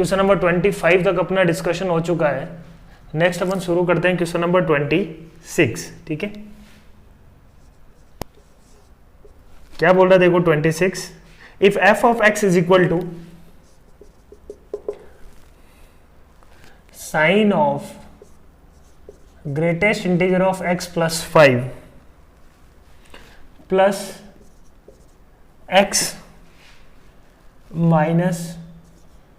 Question number 25 तक अपना discussion हो चुका है। नेक्स्ट अपन शुरू करते हैं क्वेश्चन नंबर 26। ठीक है, क्या बोल रहा है देखो 26, if f of x is equal to sine of greatest integer of x plus 5 plus x minus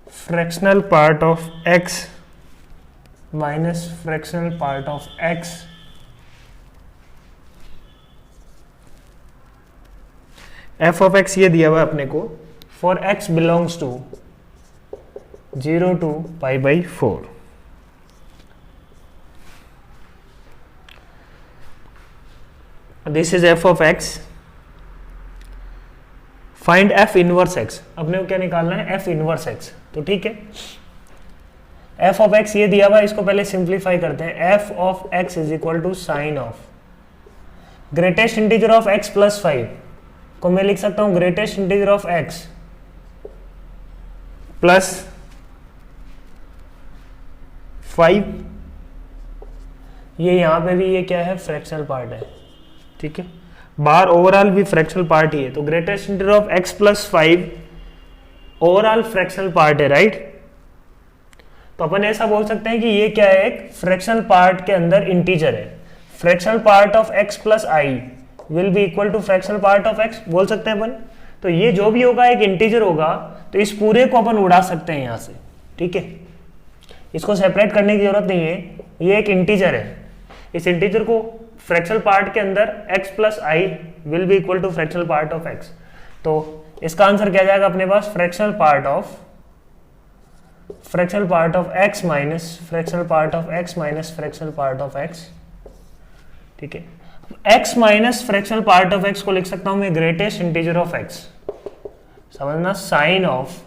fractional part of x minus fractional part of x f of x ये दिया हुआ है अपने को for x belongs to 0 to π/4। This is f of x। Find f inverse x। अपने को क्या निकालना है? f inverse x। तो ठीक है, f ऑफ x ये दिया हुआ है, इसको पहले सिंप्लीफाई करते हैं। f of x is equal to sine of greatest integer of x plus 5 को मैं लिख सकता हूं greatest integer of x plus 5। ये यहां पे भी ये क्या है? फ्रैक्शनल पार्ट है। ठीक है, बाहर ओवरऑल भी फ्रैक्शनल पार्ट ही है, तो greatest integer of x plus 5 overall fractional part है, राइट। तो अपन ऐसा बोल सकते हैं कि ये क्या है? एक फ्रैक्शनल पार्ट के अंदर इंटीजर है। Fractional part of x plus I will be equal to fractional part of x बोल सकते हैं अपन। तो ये जो भी होगा एक इंटीजर होगा, तो इस पूरे को अपन उड़ा सकते हैं यहां से। ठीक है, इसको सेपरेट करने की जरूरत नहीं है, ये एक इंटीजर है। इस इंटीजर को फ्रैक्शनल पार्ट के अंदर x plus I will be equal to fractional part of x। तो इसका आंसर क्या जाएगा अपने पास? Fractional part of x minus fractional part of x minus fractional part of x। ठीक है, x minus fractional part of x को लिख सकता हूं मैं ग्रेटेस्ट इंटीजर ऑफ x। समझना, sine of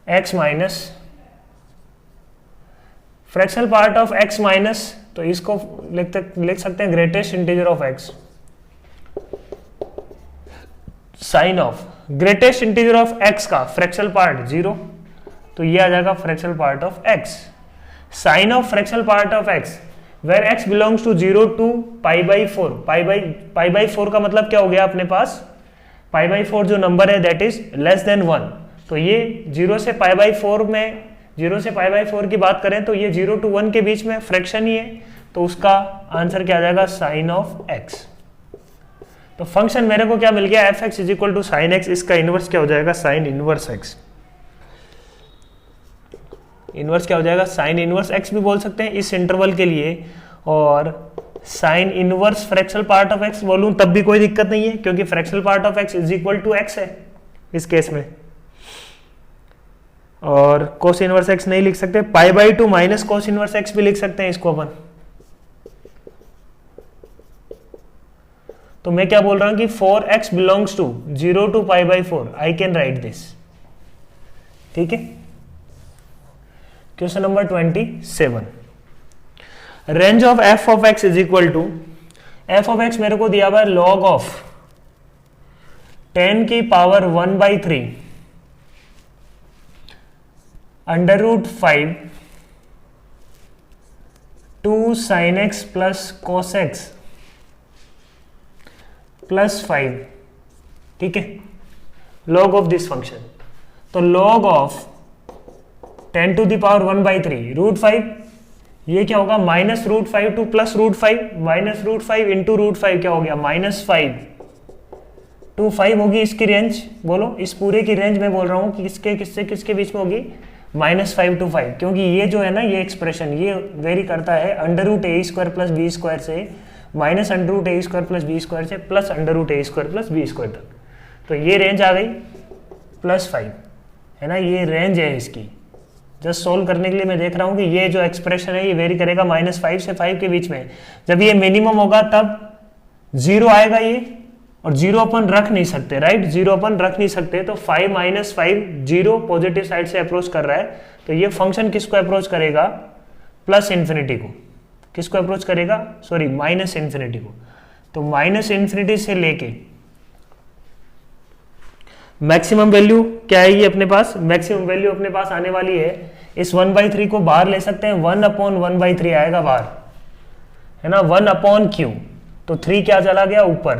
x minus fractional part of x minus, तो इसको लिख सकते हैं greatest integer of x। Sine of greatest integer of x का फ्रैक्शनल पार्ट 0, तो ये आ जाएगा fractional part of x। Sine of fractional part of x where x belongs to 0 to π/4। π/4 का मतलब क्या हो गया अपने पास? π/4 जो नंबर है दैट इज लेस देन 1। तो ये 0 से π/4 में 0 से π/4 की बात करें तो ये 0 to 1 के बीच में फ्रैक्शन ही है, तो उसका आंसर क्या आ जाएगा? Sine of x। तो फंक्शन मेरे को क्या मिल गया? F x is equal to sine x. इसका इनवर्स क्या हो जाएगा? Sine inverse x। इनवर्स क्या हो जाएगा? साइन इनवर्स x भी बोल सकते हैं इस इंटरवल के लिए, और sine inverse fractional part of x बोलूं तब भी कोई दिक्कत नहीं है, क्योंकि fractional part of x is equal to x है इस केस में। और कोस इनवर्स x नहीं लिख सकते, π/2 माइनस कोस इनवर्स x भी लिख सकते हैं इसको अपन। तो मैं क्या बोल रहा हूं कि for x belongs to 0 to π/4 I can write this. ठीक है, question number 27, range of f of x is equal to, f of x मेरे को दिया हुआ है log ऑफ 10 की power 1/3 under root 5 2 sin x plus cos x plus 5। ठीक है, log ऑफ दिस फंक्शन। तो log of 10 to the power 1/3 root 5, ये क्या होगा? Minus root 5 to plus root 5, minus root 5 into root 5 क्या हो गया? -5 to 5 होगी इसकी रेंज। बोलो, इस पूरे की रेंज में बोल रहा हूं कि किसके बीच में होगी? -5 to 5, क्योंकि ये जो है ना ये एक्सप्रेशन ये वेरी करता है अंडर रूट ए स्क्वायर प्लस बी स्क्वायर से माइनस अंडर रूट ए स्क्वायर प्लस बी स्क्वायर से प्लस अंडर रूट ए स्क्वायर प्लस बी स्क्वायर तक। तो ये रेंज आ गई +5 है ना, ये रेंज है इसकी। जस्ट सोल्व करने के लिए मैं देख रहा हूँ कि ये जो एक्सप्रेशन है ये वेरी करेगा -5 से 5 के बीच में। जब ये मिनिमम होगा तब 0 आएगा ये, और 0 अपन रख नहीं सकते, राइट। 0 अपन रख नहीं सकते, तो 5 - 5 0 पॉजिटिव साइड से अप्रोच कर रहा है, तो ये फंक्शन किसको अप्रोच करेगा? +∞ को। किसको अप्रोच करेगा? सॉरी, -∞ को। तो -∞ से लेके मैक्सिमम वैल्यू क्या आएगी अपने पास, मैक्सिमम वैल्यू अपने पास आने वाली है, इस 1/3 को बाहर ले सकते हैं, 1/1/3 आएगा बाहर, है ना, 1/q, तो 3 क्या चला गया ऊपर,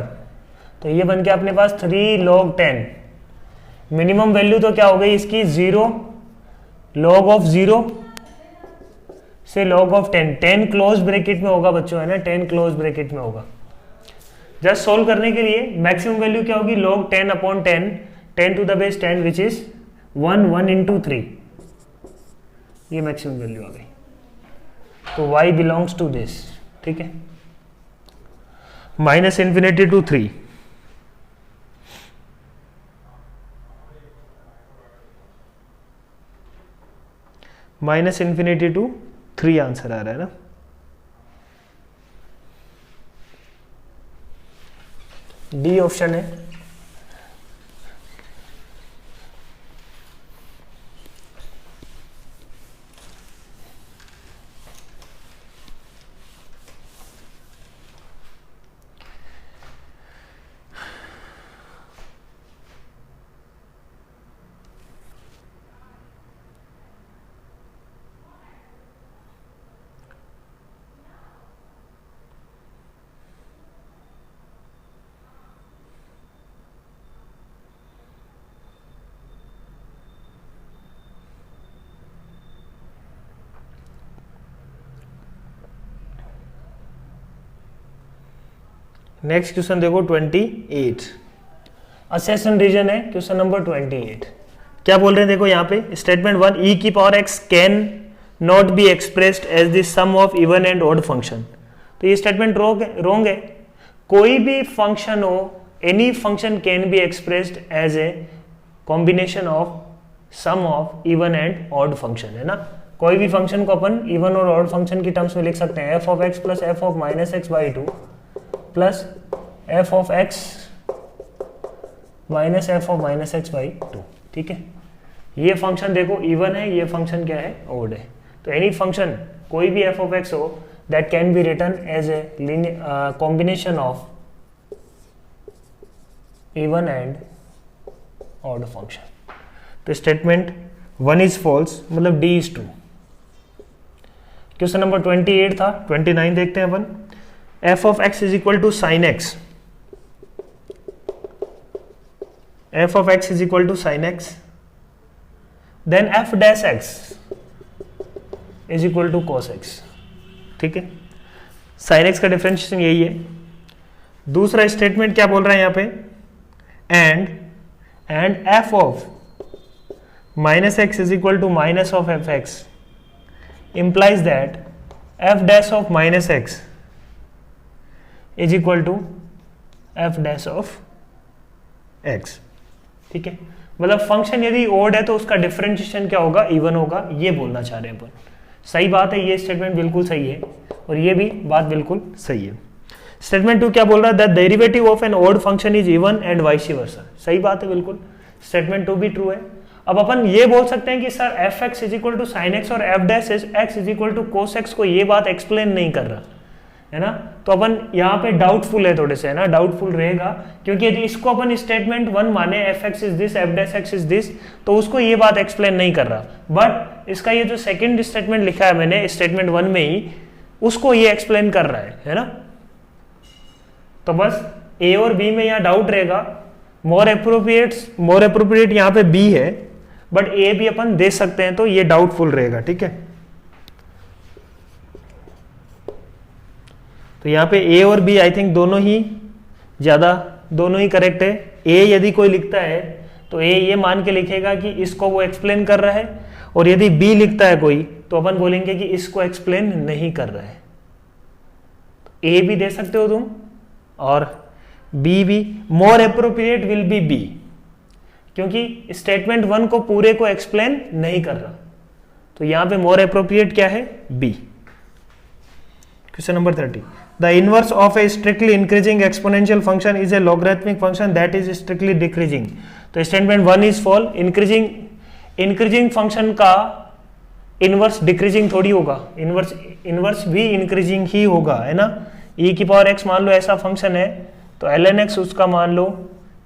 तो ये बन गया अपने पास 3 log 10। मिनिमम वैल्यू तो क्या हो गई इसकी 0, log ऑफ 0 से log ऑफ 10, 10 क्लोज ब्रैकेट में होगा बच्चों, है ना, 10 क्लोज ब्रैकेट में होगा। जस्ट सोल्व करने के लिए मैक्सिमम वैल्यू क्या होगी, log 10/10, 10 to the base 10 which is 1 into 3, ये मैक्सिमम वैल्यू आ गई। तो y बिलोंग्स टू दिस, ठीक है, -∞ to 3, -∞ to 3 आंसर आ रहा है ना। डी ऑप्शन है। नेक्स्ट क्वेश्चन देखो 28, असेसन रीजन है क्वेश्चन नंबर 28। क्या बोल रहे हैं देखो यहाँ पे, स्टेटमेंट 1, e की power x can not be expressed as the sum of even and odd function. तो ये स्टेटमेंट रॉन्ग है। कोई भी फंक्शन हो, any function can be expressed as a combination of sum of even and odd function, है ना। कोई भी फंक्शन को अपन इवन और ऑड फंक्शन की टर्म्स में लिख सकते हैं, f of x plus f of -x/2 plus f of x minus f of -x/2, ठीक है। ये फंक्शन देखो इवन है, ये फंक्शन क्या है, ऑड है। तो एनी फंक्शन कोई भी f of x हो that can be written as a combination of even and odd function. तो स्टेटमेंट 1 इज फॉल्स, मतलब d is true. Question number 28 था, 29 देखते हैं अपन। f of x is equal to sin x, f of x is equal to sin x, then f dash x is equal to cos x, ठीक है। sin x का differentiation यही है। दूसरा statement क्या बोल रहा है यहाँ पे, and f of -x is equal to minus of fx implies that f dash of -x is equal to f dash of x, ठीक है। मतलब फंक्शन यदि ओड है तो उसका डिफरेंशिएशन क्या होगा, इवन होगा, ये बोलना चाह रहे हैं अपन। सही बात है, ये स्टेटमेंट बिल्कुल सही है और ये भी बात बिल्कुल सही है। स्टेटमेंट 2 क्या बोल रहा है, that derivative of an odd function is even and vice versa. सही बात है बिल्कुल, स्टेटमेंट 2 भी ट्रू है। अब अपन ये बोल सकते हैं कि sir f x is equal to sine x और f dash x is equal to cos x को ये बात एक्सप्लेन नहीं कर रहा, है ना। तो अपन यहाँ पे डाउटफुल है थोड़े से, है ना, डाउटफुल रहेगा, क्योंकि यदि इसको अपन स्टेटमेंट 1 माने F x is this, F dash x is this, तो उसको ये बात एक्सप्लेन नहीं कर रहा। बट इसका ये जो सेकंड स्टेटमेंट लिखा है मैंने स्टेटमेंट 1 में ही, उसको ये एक्सप्लेन कर रहा है ना। तो बस ए और बी में यहाँ डाउट रहेगा। मोर अप्रोप्रिएट यहाँ पे बी है, बट ए भी अपन दे सकते हैं, तो ये डाउटफुल रहेगा, ठीक है। तो यहाँ पे ए और बी आई थिंक दोनों ही करेक्ट है। ए यदि कोई लिखता है तो ए ये मान के लिखेगा कि इसको वो एक्सप्लेन कर रहा है, और यदि बी लिखता है कोई तो अपन बोलेंगे कि इसको एक्सप्लेन नहीं कर रहा है। ए भी दे सकते हो तुम और बी भी। More appropriate will be B, क्योंकि स्टेटमेंट 1 को पूरे को एक्सप्लेन नहीं कर रहा, तो यहां पे मोर अप्रोप्रिएट क्या है, B. Question number 30, the inverse of a strictly increasing exponential function is a logarithmic function that is strictly decreasing. तो statement 1 is false. Increasing function का इनवर्स डिक्रीजिंग थोड़ी होगा, इनवर्स भी इंक्रीजिंग ही होगा, है ना। e की पावर x मान लो ऐसा फंक्शन है, तो ln x उसका मान लो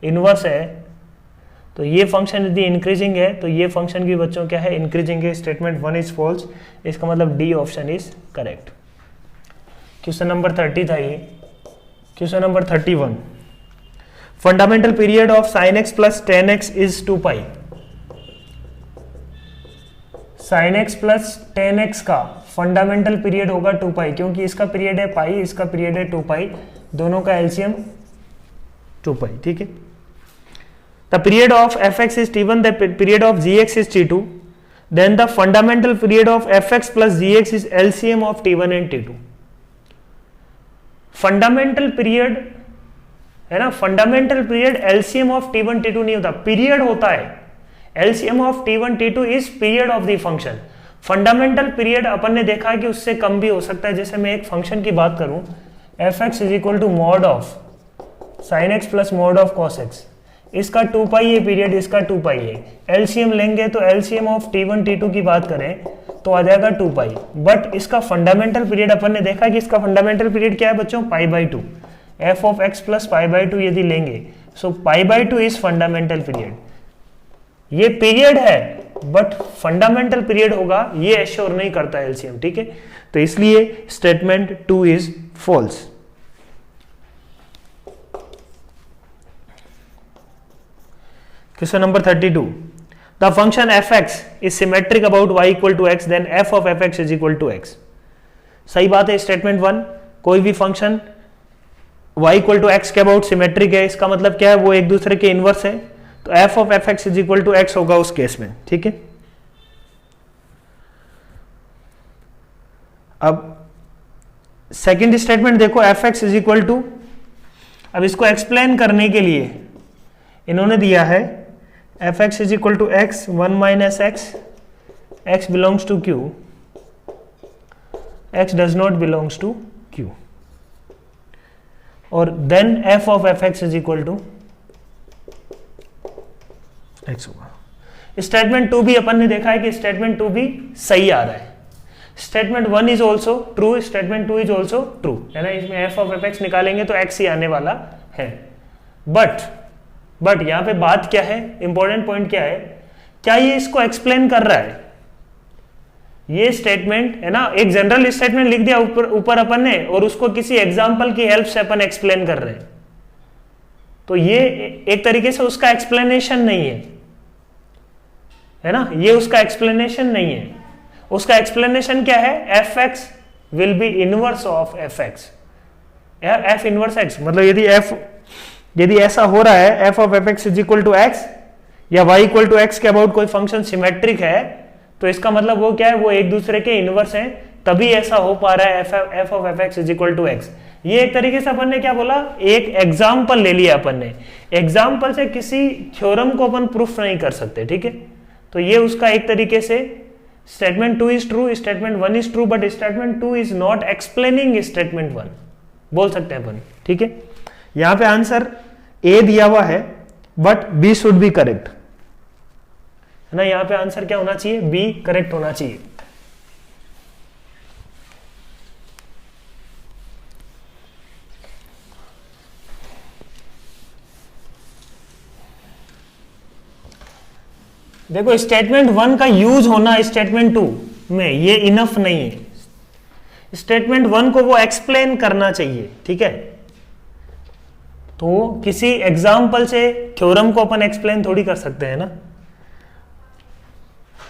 इनवर्स है, तो ये फंक्शन यदि इंक्रीजिंग है तो ये फंक्शन भी बच्चों क्या है, इंक्रीजिंग है। स्टेटमेंट 1 इज फॉल्स, इसका मतलब D option is correct. Question number 30 था ये। Question number 31, fundamental period of sin x plus tan x is 2 pi. sin x plus tan x का फंडामेंटल पीरियड होगा 2 पाई, क्योंकि इसका पीरियड है पाई, इसका पीरियड है 2 पाई, दोनों का एलसीएम 2 पाई, ठीक है। The period of fx is t1, the period of gx is t2, then the fundamental period of fx plus gx is LCM of t1 and t2। Fundamental period है ना, fundamental period LCM of t1 t2 नहीं होता, period होता है। LCM of t1 t2 is period of the function. Fundamental period अपन ने देखा कि उससे कम भी हो सकता है। जैसे मैं एक फंक्शन की बात करूं, fx is equal to mod of sin x plus mod of cos x, इसका 2 पाई है पीरियड, इसका 2 पाई है। एलसीएम लेंगे तो एलसीएम ऑफ t1 t2 की बात करें तो आ जाएगा 2 पाई, बट इसका फंडामेंटल पीरियड अपन ने देखा कि इसका फंडामेंटल पीरियड क्या है बच्चों, π/2। f ऑफ x प्लस π/2 यदि लेंगे, सो π/2 इज फंडामेंटल पीरियड। ये पीरियड है बट फंडामेंटल पीरियड होगा ये एश्योर नहीं करता एलसीएम, ठीक है। तो इसलिए statement 2 is false. Question number 32. The function fx is symmetric about y equal to x, then f of fx is equal to x। सही बात है। स्टेटमेंट 1, कोई भी function y equal to x के अबाउट सिमेट्रिक है, इसका मतलब क्या है, वो एक दूसरे के इनवर्स है, तो f of fx is equal to x होगा उस केस में, ठीक है। अब सेकेंड स्टेटमेंट देखो, fx इज इक्वल टू, अब इसको एक्सप्लेन करने के लिए इन्होंने दिया है fx is equal to x 1 minus x, x belongs to q, x does not belongs to q, और then f of fx is equal to x होगा। स्टेटमेंट 2 भी अपन ने देखा है कि स्टेटमेंट 2 भी सही आ रहा है। Statement 1 is also true, statement 2 is also true, है ना। इसमें f ऑफ fx निकालेंगे तो x ही आने वाला है। बट यहां पे बात क्या है, इंपॉर्टेंट पॉइंट क्या है, क्या ये इसको एक्सप्लेन कर रहा है? ये स्टेटमेंट है ना, एक जनरल स्टेटमेंट लिख दिया ऊपर अपन ने, और उसको किसी एग्जांपल की हेल्प से अपन एक्सप्लेन कर रहे हैं, तो ये एक तरीके से उसका एक्सप्लेनेशन नहीं है ना, ये उसका एक्सप्लेनेशन नहीं है। उसका एक्सप्लेनेशन क्या है, fx will be inverse of fx, f inverse x, मतलब यदि ऐसा हो रहा है f of fx is equal to x या y इक्वल टू x के अबाउट कोई फंक्शन सिमेट्रिक है, तो इसका मतलब वो क्या है, वो एक दूसरे के इनवर्स हैं, तभी ऐसा हो पा रहा है f of fx is equal to x। ये एक तरीके से अपन ने क्या बोला, एक एग्जाम्पल ले लिया अपन ने, एग्जाम्पल से किसी थ्योरम को अपन प्रूफ नहीं कर सकते, ठीक है। तो ये उसका एक तरीके से statement 2 is true, statement 1 is true, but statement 2 is not explaining statement 1, बोल सकते हैं अपन, ठीक है। यहां पे आंसर ए दिया हुआ है but B should be correct, है ना। यहां पे आंसर क्या होना चाहिए, बी करेक्ट होना चाहिए। देखो स्टेटमेंट 1 का यूज होना स्टेटमेंट 2 में ये इनफ नहीं है, स्टेटमेंट 1 को वो एक्सप्लेन करना चाहिए, ठीक है। तो किसी एग्जाम्पल से थ्योरम को अपन एक्सप्लेन थोड़ी कर सकते हैं ना,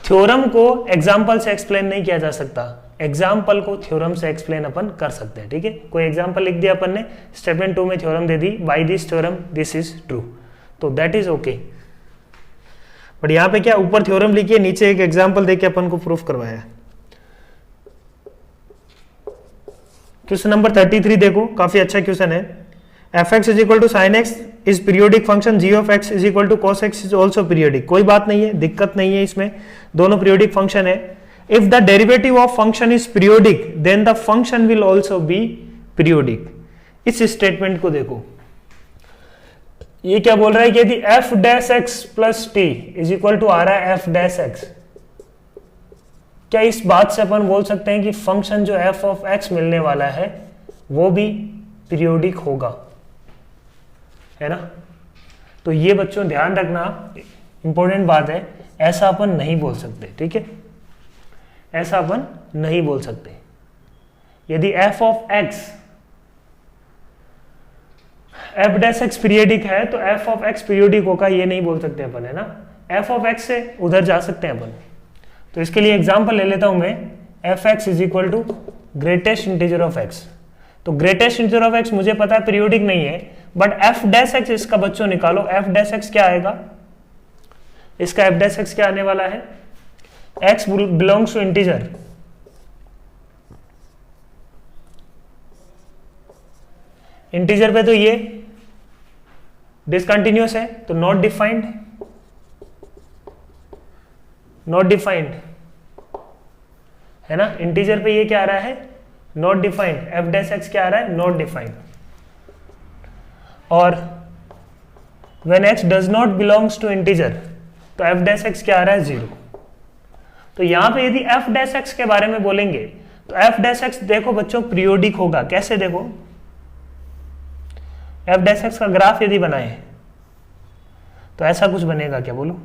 थ्योरम को एग्जाम्पल से एक्सप्लेन नहीं किया जा सकता, एग्जाम्पल को थ्योरम से एक्सप्लेन अपन कर सकते हैं, ठीक है। कोई एग्जाम्पल लिख दिया अपन ने, स्टेटमेंट 2 में थ्योरम दे दी, by this theorem this is true, तो दैट इज ओके। बट यहां पे क्या, ऊपर थ्योरम लिखिए, नीचे एक एग्जाम्पल देके अपन को प्रूफ करवाया। क्वेश्चन नंबर 33 देखो, काफी अच्छा क्वेश्चन है। fx is equal to sine x is periodic function, g of x is equal to cos x is also periodic. कोई बात नहीं है, दिक्कत नहीं है इसमें, दोनों पीरियोडिक फंक्शन है। If the derivative of function is periodic then the function will also be periodic. इस स्टेटमेंट को देखो, ये क्या बोल रहा है कि यदि f dash x plus t is equal to आ रहा है f डैश x, क्या इस बात से अपन बोल सकते हैं कि फंक्शन जो f ऑफ x मिलने वाला है वो भी पीरियोडिक होगा, है ना। तो ये बच्चों ध्यान रखना, इंपॉर्टेंट बात है, ऐसा अपन नहीं बोल सकते, ठीक है, ऐसा अपन नहीं बोल सकते। यदि f of x f dash x periodic है तो f ऑफ x पीरियडिक होगा, ये नहीं बोल सकते अपन, है ना। f ऑफ x से उधर जा सकते हैं अपन। तो इसके लिए एग्जांपल ले लेता हूं मैं, f(x) is equal to greatest integer of x। तो ग्रेटेस्ट इंटीजर ऑफ x मुझे पता है पीरियोडिक नहीं है, बट f डैश x इसका बच्चों निकालो, f डैश x क्या आएगा, इसका f डैश x क्या आने वाला है, x belongs to integer, integer पे तो ये डिसकंटिन्यूअस है तो नॉट डिफाइंड, नॉट डिफाइंड है ना, इंटीजर पे ये क्या आ रहा है, not defined, f dash x क्या आ रहा है, नॉट डिफाइंड। और when x does not belongs to integer तो f डैश x क्या आ रहा है, 0। तो यहां पे यदि f डैश x के बारे में बोलेंगे तो f डैश x देखो बच्चों पीरियोडिक होगा, कैसे देखो, f डैश x का ग्राफ यदि बनाए तो ऐसा कुछ बनेगा, क्या बोलो,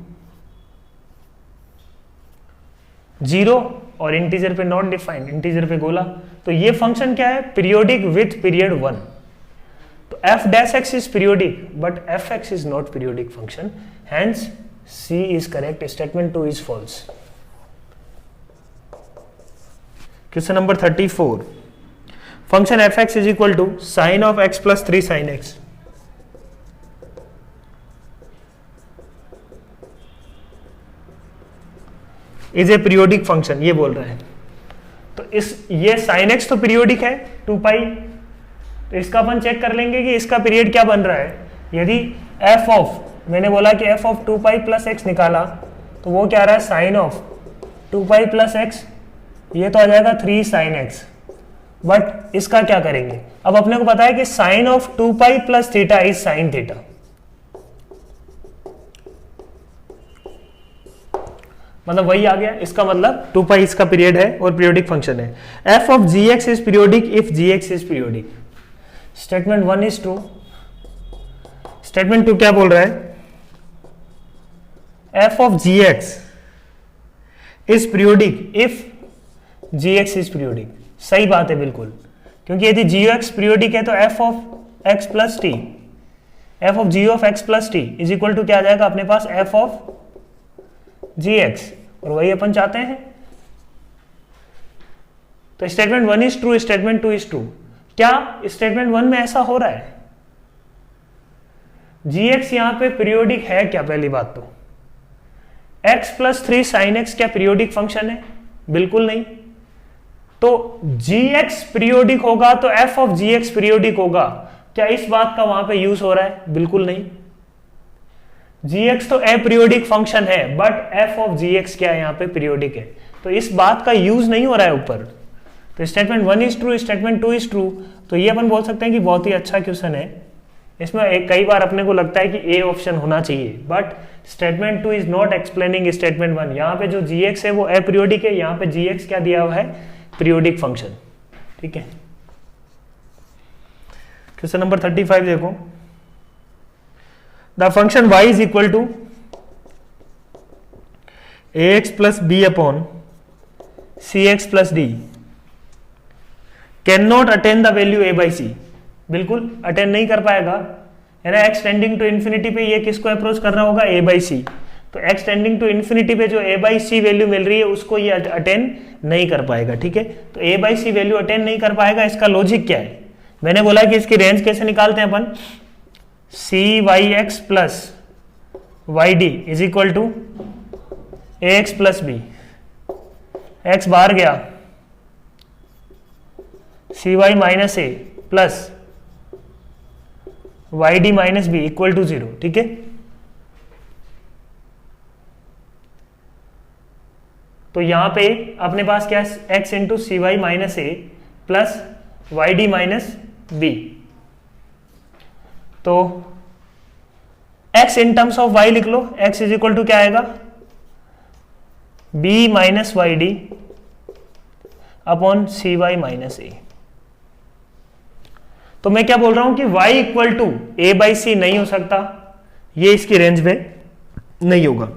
0 और इंटीजर पे नॉट डिफाइंड, इंटीजर पे गोला। तो ये फंक्शन क्या है, पीरियोडिक विथ पीरियड 1। तो f dash x is periodic but fx is not periodic function, hence C is correct, statement 2 is false. Question number 34, function fx is equal to sine of x plus 3 sine x। Is a periodic function, ये बोल रहा है। तो ये sign x तो periodic है 2 पाई, तो इसका अपन चेक कर लेंगे कि इसका पीरियड क्या बन रहा है। यदि f ऑफ, मैंने बोला कि f of 2 pi plus x निकाला तो वो क्या आ रहा है, sine of 2 pi plus x, ये तो आ जाएगा 3 साइन x। बट इसका क्या करेंगे, अब अपने को पता है कि sine of 2 pi plus theta is sine theta, मतलब वही आ गया, इसका मतलब 2 पाई इसका पीरियड है और पीरियोडिक फंक्शन है। f of gx is periodic if gx is periodic. Statement 1 is true. Statement 2 क्या बोल रहा है, f of gx is periodic if gx is periodic. सही बात है बिल्कुल, क्योंकि यदि gx पीरियोडिक है तो f of x plus t, f of g of x plus t is equal to क्या आ जाएगा अपने पास, f ऑफ gx, और वही अपन चाहते हैं। तो statement 1 is true, statement 2 is true. क्या स्टेटमेंट 1 में ऐसा हो रहा है, gx यहां पे पीरियोडिक है क्या, पहली बात तो x प्लस 3 साइन x क्या पीरियोडिक फंक्शन है, बिल्कुल नहीं। तो gx पीरियोडिक होगा तो f ऑफ gx पीरियोडिक होगा, क्या इस बात का वहां पे यूज हो रहा है, बिल्कुल नहीं। gx तो अपीरियोडिक फंक्शन है बट f ऑफ gx क्या है, यहाँ पे पीरियोडिक है, तो इस बात का यूज नहीं हो रहा है ऊपर। तो statement 1 is true, statement 2 is true. तो ये अपन बोल सकते हैं कि बहुत ही अच्छा क्वेश्चन है। इसमें कई बार अपने को लगता है कि ए ऑप्शन होना चाहिए, but statement 2 is not explaining statement 1। यहाँ पे जो gx है वो अपीरियोडिक है, यहाँ पे gx क्या दिया हुआ है, पीरियोडिक फंक्शन, ठीक है। क्वेश्चन नंबर 35 देखो, the function y is equal to ax plus b upon cx plus d cannot attain the value a by c। बिल्कुल अटेन नहीं कर पाएगा, है ना। x टेंडिंग टू इन्फिनिटी पे ये किसको अप्रोच कर रहा होगा, a by c। तो x टेंडिंग टू इन्फिनिटी पे जो a by c वैल्यू मिल रही है उसको ये अटेन नहीं कर पाएगा, ठीक है। तो a by c value attain नहीं कर पाएगा, इसका लॉजिक क्या है, मैंने बोला कि इसकी रेंज कैसे निकालते हैं अपन, c y x plus y d is equal to a x plus b, x बाहर गया, c y minus a plus y d minus b equal to 0, ठीक है। तो यहां पे अपने पास क्या है, x into c y minus a plus y d minus b. तो x in terms of y लिख लो, x इज इक्वल टू क्या आएगा, b minus y d upon c y minus a. तो मैं क्या बोल रहा हूं कि y equal to a by c नहीं हो सकता, ये इसकी रेंज में नहीं होगा,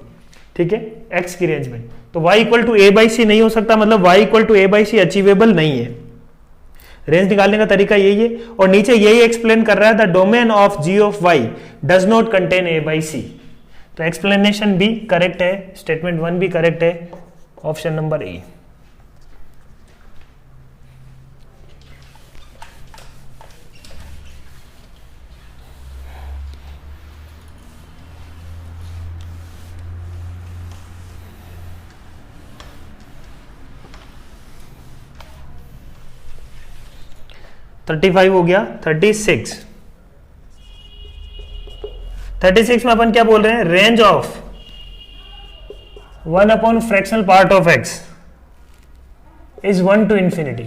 ठीक है, x की रेंज में। तो y equal to a by c नहीं हो सकता, मतलब y equal to a by c achievable नहीं है। रेंज निकालने का तरीका यही है, और नीचे यही एक्सप्लेन कर रहा है, the domain of g of y does not contain a by c. तो एक्सप्लेनेशन भी करेक्ट है, स्टेटमेंट 1 भी करेक्ट है, ऑप्शन नंबर ए। थर्टी 35 हो गया। 36 में अपन क्या बोल रहे हैं, range of 1 upon fractional part of x is 1 to infinity.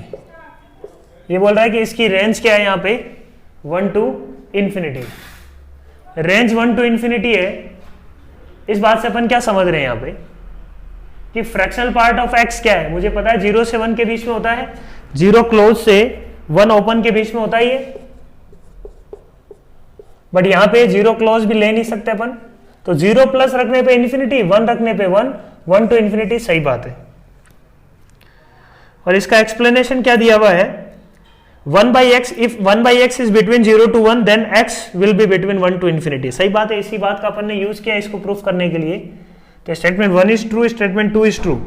ये बोल रहा है कि इसकी रेंज क्या है यहां पे, 1 to infinity. Range 1 to infinity है, इस बात से अपन क्या समझ रहे हैं यहां पे कि फ्रैक्शनल पार्ट ऑफ x क्या है, मुझे पता है 0 से 1 के बीच में होता है, 0 क्लोज से 1 ओपन के बीच में होता ही है, बट यहां पे 0 क्लोज भी ले नहीं सकते अपन, तो 0 प्लस रखने पे इन्फिनिटी, 1 रखने पे 1 टू इन्फिनिटी, सही बात है। और इसका एक्सप्लेनेशन क्या दिया हुआ है, 1 by x, if 1 by x is between 0 to 1 then x will be between 1 to infinity। सही बात है, इसी बात का अपन ने यूज किया इसको प्रूफ करने के लिए। तो statement 1 is true, statement 2 is true,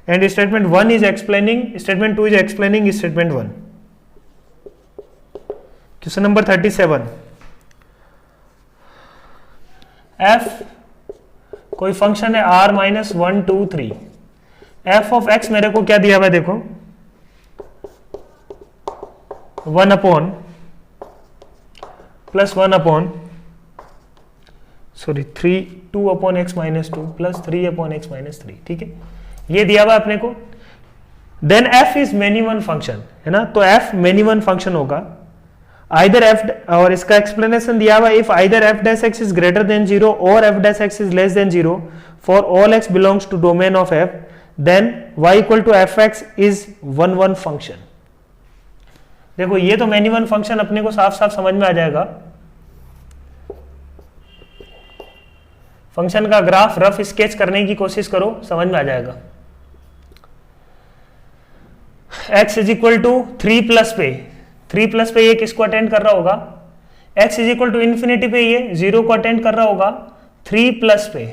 and statement 1 is explaining, statement 2 is explaining statement 1। Question number 37, f कोई फंक्शन है r minus 1 2 3, f of x मेरे को क्या दिया हुआ है देखो, 1 upon plus 1 upon sorry 3 2 upon x minus 2 plus 3 upon x minus 3, ठीक है, ये दिया हुआ अपने को। Then f is many one function है ना, तो f मेनी वन फंक्शन होगा, आइदर f, और इसका एक्सप्लेनेशन दिया हुआ, if either f dash x is greater than 0 और f dash x is less than 0 for all x belongs to domain of f, then y equal to fx is one one function. देखो ये तो many one function अपने को साफ साफ समझ में आ जाएगा। फंक्शन का ग्राफ रफ स्केच करने की कोशिश करो, समझ में आ जाएगा। x is equal to 3 plus पे, 3 प्लस पे ये किसको अटेंड कर रहा होगा, x is equal to infinity पे ये 0 को अटेंड कर रहा होगा, 3 प्लस पे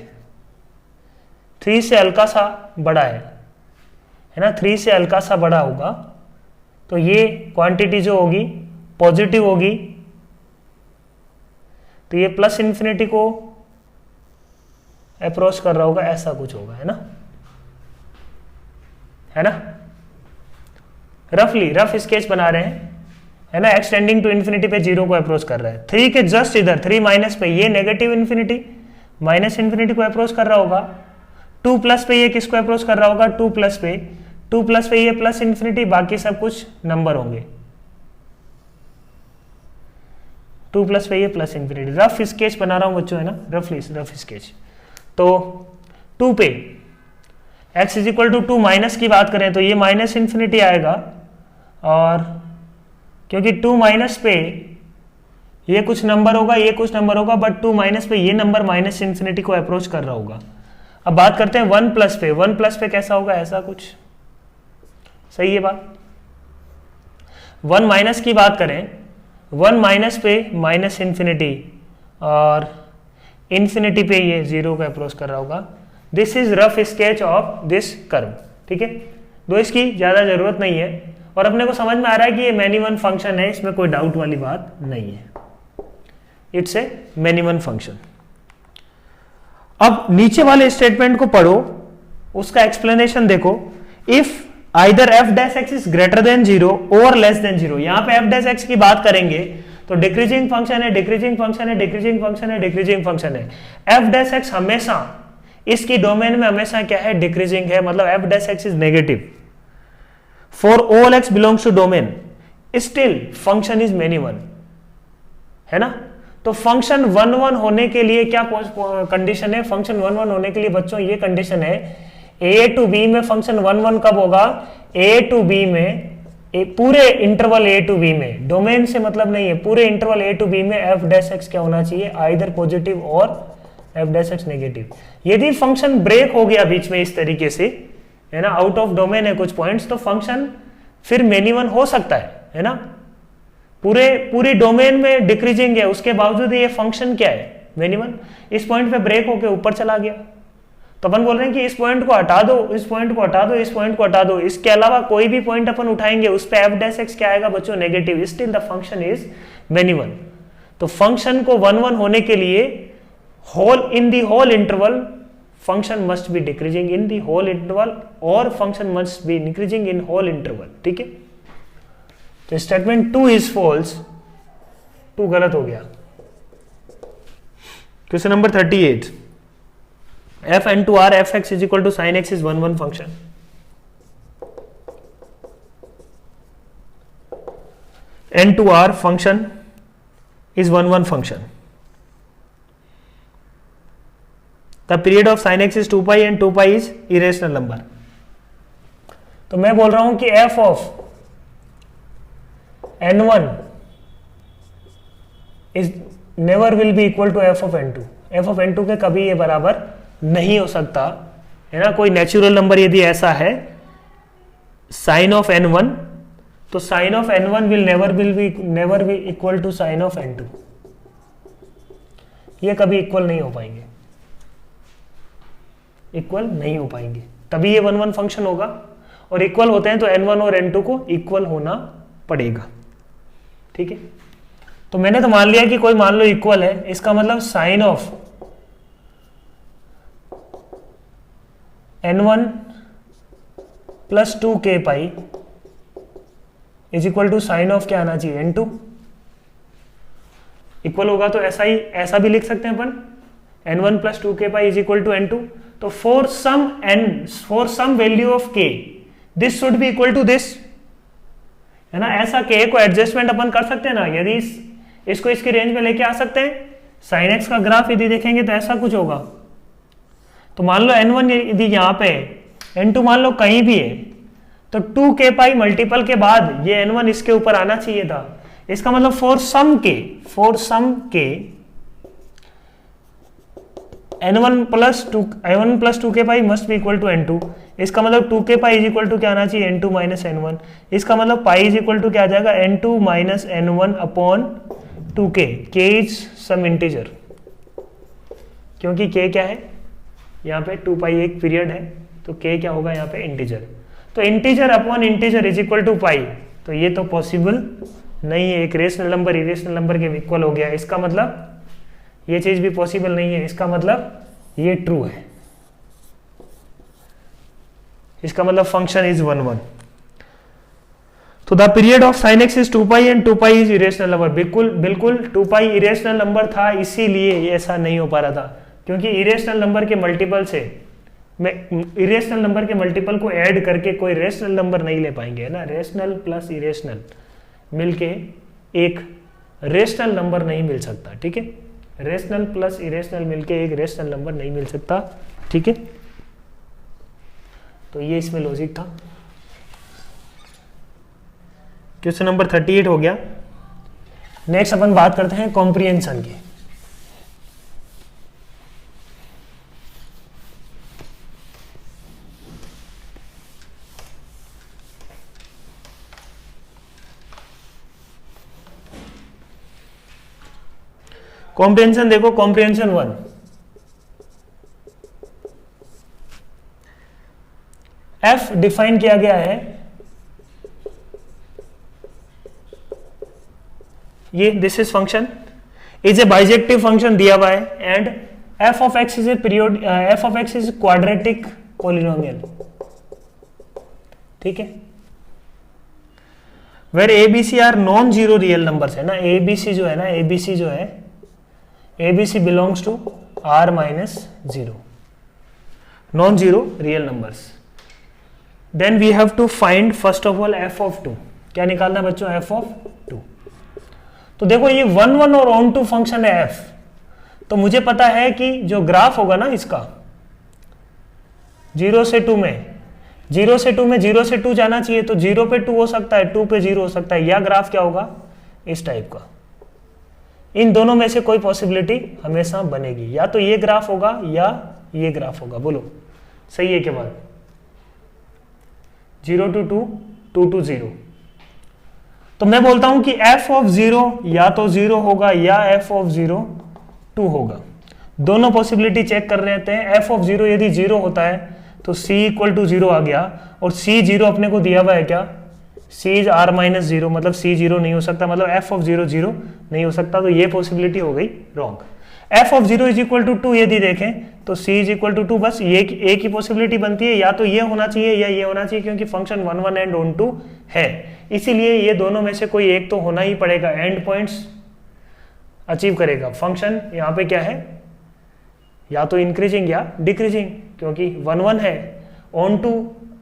3 से हल्का सा बड़ा है ना, 3 से हल्का सा बड़ा होगा, तो ये क्वांटिटी जो होगी पॉजिटिव होगी, तो ये प्लस इन्फिनिटी को अप्रोच कर रहा होगा, ऐसा कुछ होगा, है ना, रफली रफ स्केच बना रहे हैं, है ना, एक्सटेंडिंग टू इन्फिनिटी पे 0 को अप्रोच कर रहा है, 3 के जस्ट इधर 3 माइनस पे ये नेगेटिव इन्फिनिटी माइनस इन्फिनिटी को अप्रोच कर रहा होगा, 2 प्लस पे ये किसको अप्रोच कर रहा होगा, 2 प्लस पे ये प्लस इन्फिनिटी, बाकी सब कुछ नंबर होंगे, 2 प्लस पे ये प्लस इन्फिनिटी। रफ स्केच बना रहा हूं बच्चों, है ना, रफ स्केच। तो 2 पे x is equal to 2 minus की बात करें तो ये माइनस इन्फिनिटी आएगा, और क्योंकि 2 माइनस पे ये कुछ नंबर होगा, ये कुछ नंबर होगा, बट 2 माइनस पे ये नंबर माइनस इन्फिनिटी को अप्रोच कर रहा होगा। अब बात करते हैं 1 प्लस पे, 1 प्लस पे कैसा होगा, ऐसा कुछ, सही है बात। 1 माइनस की बात करें, 1 माइनस पे माइनस इन्फिनिटी और इन्फिनिटी पे ये 0 को अप्रोच कर रहा होगा। This is rough sketch of this curve, ठीक है, दो इसकी ज्यादा जरूरत नहीं है, और अपने को समझ में आ रहा है कि ये मेनी वन फंक्शन है, इसमें कोई डाउट वाली बात नहीं है, it's a many one function. अब नीचे वाले स्टेटमेंट को पढ़ो, उसका एक्सप्लेनेशन देखो, if either f dash x is greater than 0 और लेस देन 0, यहां पे f डैश x की बात करेंगे तो डिक्रीजिंग फंक्शन है, डिक्रीजिंग फंक्शन है, डिक्रीजिंग फंक्शन है, डिक्रीजिंग फंक्शन है। f डैश x हमेशा इसकी डोमेन में हमेशा क्या है, डिक्रीजिंग है, मतलब f dash x is negative for all x belongs to domain, still function is many one, है ना। तो फंक्शन 1 1 होने के लिए क्या कंडीशन है, फंक्शन 1 1 होने के लिए बच्चों ये कंडीशन है, a टू b में फंक्शन 1 1 कब होगा, a टू b में पूरे इंटरवल ए टू बी में, डोमेन से मतलब नहीं है, पूरे इंटरवल ए टू बी में एफ डैश एक्स क्या होना चाहिए, आइदर पॉजिटिव और एफ डैश एक्स नेगेटिव। यदि फंक्शन ब्रेक हो गया बीच में इस तरीके से, है ना, आउट ऑफ डोमेन है कुछ पॉइंट्स, तो फंक्शन फिर मिनिमम हो सकता है ना, पूरी डोमेन में डिक्रीजिंग है, उसके बावजूद ये फंक्शन क्या है, मिनिमम। इस पॉइंट पे ब्रेक होके ऊपर चला गया, तो अपन बोल रहे हैं कि इस पॉइंट को हटा दो, इस पॉइंट को हटा दो, इस पॉइंट को हटा दो, इसके अलावा कोई भी पॉइंट अपन उठाएंगे उस पे एफ डैश एक्स क्या आएगा बच्चों, negative, still the function is minimum. तो फंक्शन को 1 1 होने के लिए whole in the whole interval function must be decreasing in the whole interval और function must be increasing in whole interval, ठीक है। तो स्टेटमेंट 2 इज फॉल्स, 2 गलत हो गया। Question number 38, f n to r f x is equal to sin x is 1 1 function. n to r function is 1 1 function. The period of sin x is 2 pi and 2 pi is irrational number. तो मैं बोल रहा हूं कि f of n1 is never will be equal to f of n2. f of n2 के कभी ये बराबर नहीं हो सकता, है ना। कोई नेचुरल नंबर यदि ऐसा है साइन ऑफ n1, तो sine of n1 will never be equal to sine of n2, ये कभी इक्वल नहीं हो पाएंगे, इक्वल नहीं हो पाएंगे, तभी ये 1 1 फंक्शन होगा। और इक्वल होते हैं तो n1 और n2 को इक्वल होना पड़ेगा, ठीक है। तो मैंने तो मान लिया कि कोई मान लो इक्वल है, इसका मतलब sine of n1 plus 2k pi is equal to sine of क्या आना चाहिए, n2। इक्वल होगा तो ऐसा भी लिख सकते हैं अपन, n1 plus 2k pi is equal to n2। तो for some value of k this should be equal to this, है ना। ऐसा k को एडजस्टमेंट अपन कर सकते हैं ना, यदि इसको इसकी रेंज में लेके आ सकते हैं। साइन x का ग्राफ यदि देखेंगे तो ऐसा कुछ होगा। तो मान लो n1 यदि यहाँ पे n2 मान लो कहीं भी है, तो 2k पाई मल्टीपल के बाद ये n1 इसके ऊपर आना चाहिए था। इसका मतलब for some k n1 plus 2k pi must be equal to n2। इसका मतलब 2k pi is equal to क्या आना चाहिए, n2 माइनस n1। इसका मतलब पाई इज इक्वल टू क्या आ जाएगा, n2 minus n1 upon 2k। k is some integer, क्योंकि k क्या है यहाँ पे 2 पाई एक पीरियड है, तो k क्या होगा यहाँ पे, इंटीजर। तो integer upon integer is equal to pi, तो ये तो पॉसिबल नहीं है, एक रेशनल नंबर इरेशनल नंबर के इक्वल हो गया। इसका मतलब ये चीज भी पॉसिबल नहीं है, इसका मतलब ये ट्रू है, इसका मतलब फंक्शन इज 1 1। तो the period of sine x is 2 pi and 2 pi is irrational number. बिल्कुल 2 पाई इरेशनल नंबर था, इसीलिए ऐसा नहीं हो पा रहा था, क्योंकि इरेशनल नंबर के मल्टीपल से इरेशनल नंबर के मल्टीपल को ऐड करके कोई रेशनल नंबर नहीं ले पाएंगे, है ना। रेशनल प्लस इरेशनल मिलके एक रेशनल नंबर नहीं मिल सकता, ठीक है। रेशनल प्लस इरेशनल मिलके एक रेशनल नंबर नहीं मिल सकता, ठीक है। तो ये इसमें लॉजिक था। क्वेश्चन नंबर 38 हो गया। नेक्स्ट अपन बात करते हैं कॉम्प्रिहेंशन की। कॉम्प्रिहेंशन देखो, कॉम्प्रिहेंशन 1, f डिफाइन किया गया है, ये this is function is a bijective function दिया हुआ है, and f of x is a period, f of x is quadratic polynomial, ठीक है। Where ABC are non zero real numbers, है ना। ABC जो है ना, ABC जो है, ABC belongs to R minus 0, non-zero real numbers. Then we have to find first of all f of 2. क्या निकालना है बच्चों, f of 2। तो देखो ये 1 1 और on 2 फंक्शन है f, तो मुझे पता है कि जो ग्राफ होगा ना इसका 0 से 2 में, 0 से 2 में 0 से 2 जाना चाहिए, तो 0 पे 2 हो सकता है, 2 पे 0 हो सकता है, या ग्राफ क्या होगा इस टाइप का। इन दोनों में से कोई पॉसिबिलिटी हमेशा बनेगी, या तो ये ग्राफ होगा या ये ग्राफ होगा। बोलो सही है के बाद 0 to 2, 2 to 0। तो मैं बोलता हूं कि f of 0 या तो 0 होगा या f of 0 2 होगा। दोनों पॉसिबिलिटी चेक कर रहे हैं। f of 0 यदि 0 होता है तो c इक्वल टू 0 आ गया, और c 0 अपने को दिया हुआ है क्या, c इज r माइनस 0, मतलब c 0 नहीं हो सकता, मतलब f of 0 0 नहीं हो सकता, तो ये पॉसिबिलिटी हो गई wrong. f of 0 is equal to 2 यदि देखें तो c इज इक्वल टू 2, बस ये एक ही पॉसिबिलिटी बनती है, या तो ये होना चाहिए या ये होना चाहिए, क्योंकि फंक्शन 1 1 एंड ऑन 2 है, इसीलिए ये दोनों में से कोई एक तो होना ही पड़ेगा, एंड पॉइंट्स अचीव करेगा। फंक्शन यहाँ पे क्या है, या तो इंक्रीजिंग या डिक्रीजिंग, क्योंकि 1 1 है, ऑन 2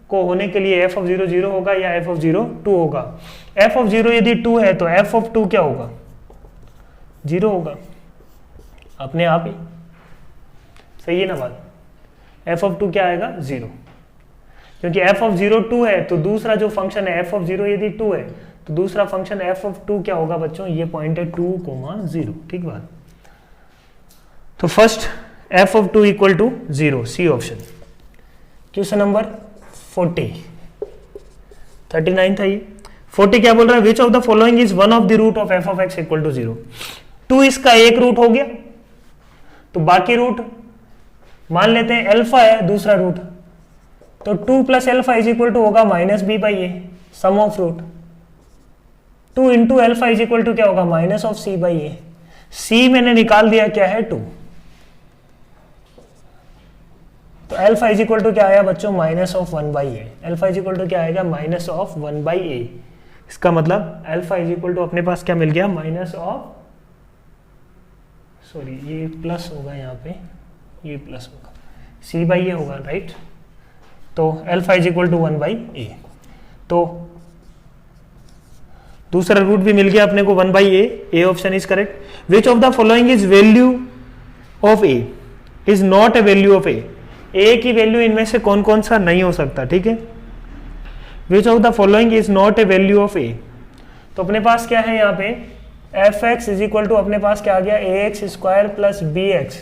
को होने के लिए f of 0 0 होगा या f of 0 2 होगा। f of 0 यदि 2 है तो f of 2 क्या होगा, 0 होगा अपने आप ही, सही है ना बात। f of 2 क्या आएगा 0, क्योंकि f of 0 2 है, तो दूसरा जो फंक्शन है f of 0 यदि 2 है तो दूसरा फंक्शन f of 2 क्या होगा बच्चों, ये पॉइंट है 2, 0, ठीक बात। तो first f of 2 equal to 0, C option. Question number 39 था ये। 40 क्या बोल रहा है, which of the following is one of the root of f of x equal to 0। 2 इसका एक रूट हो गया, तो बाकी रूट मान लेते हैं अल्फा है दूसरा रूट, तो 2 plus alpha is equal to होगा minus b by a, sum of root 2 into alpha is equal to क्या होगा minus of c by a. C मैंने निकाल दिया क्या है 2, तो अल्फा इज इक्वल टू क्या आया बच्चों minus of 1 by a. Alpha is equal to क्या आएगा माइनस ऑफ 1 बाई ए। इसका मतलब अल्फा इज इक्वल टू अपने पास क्या मिल गया माइनस ऑफ, सॉरी ये प्लस होगा यहाँ पे, ये प्लस होगा, सी बाई ए होगा, राइट। तो alpha is equal to 1 by a, तो दूसरा रूट भी मिल गया अपने को 1 by a option is correct. Which of the following is value of a is not a value of a की वैल्यू इनमें से कौन कौन सा नहीं हो सकता, ठीक है। Which of the following is not a value of a, तो अपने पास क्या है यहाँ पे f x is equal to अपने पास क्या आ गया a x square plus b x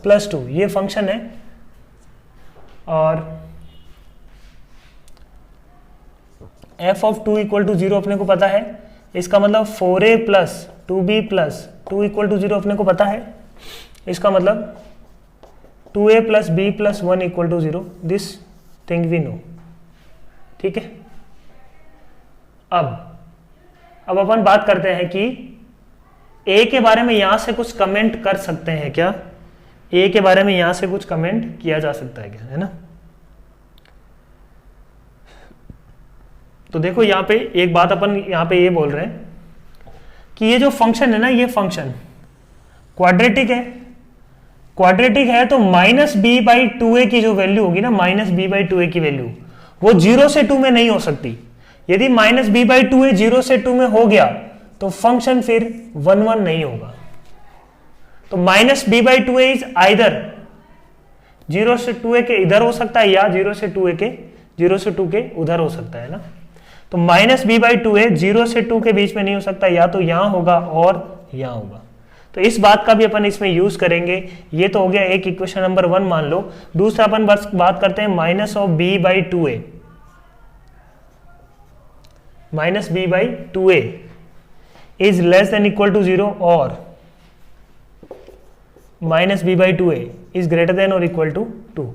plus 2, ये फंक्शन है, और f ऑफ 2 इक्वल टू 0 अपने को पता है, इसका मतलब 4a plus 2b plus 2 equal to 0 अपने को पता है, इसका मतलब 2a plus b plus 1 equal to 0, this thing we know, ठीक है। अब अपन बात करते हैं कि a के बारे में यहां से कुछ कमेंट कर सकते हैं क्या, a के बारे में यहां से कुछ कमेंट किया जा सकता है क्या, है ना। तो देखो यहाँ पे एक बात अपन यहाँ पे ये बोल रहे हैं कि ये जो फंक्शन है ना, ये फंक्शन क्वाड्रेटिक है, क्वाड्रेटिक है, तो माइनस बी बाई 2a की जो वैल्यू होगी ना, माइनस बी बाई 2a की वैल्यू वो 0 से 2 में नहीं हो सकती। यदि माइनस बी बाई 2a 0 से 2 में हो गया तो फंक्शन फिर 1 1 नहीं होगा। तो minus b by 2a is either 0 से 2a के इधर हो सकता है या 0 से 2 के उधर हो सकता है ना। तो माइनस बी बाई 2a 0 से 2 के बीच में नहीं हो सकता, या तो यहां होगा और यहां होगा। तो इस बात का भी अपन इसमें यूज करेंगे। ये तो हो गया एक इक्वेशन नंबर 1 मान लो। दूसरा अपन बस बात करते हैं minus of b by 2a, minus b by 2a is less than equal to 0 और minus b by 2a is greater than और इक्वल टू 2।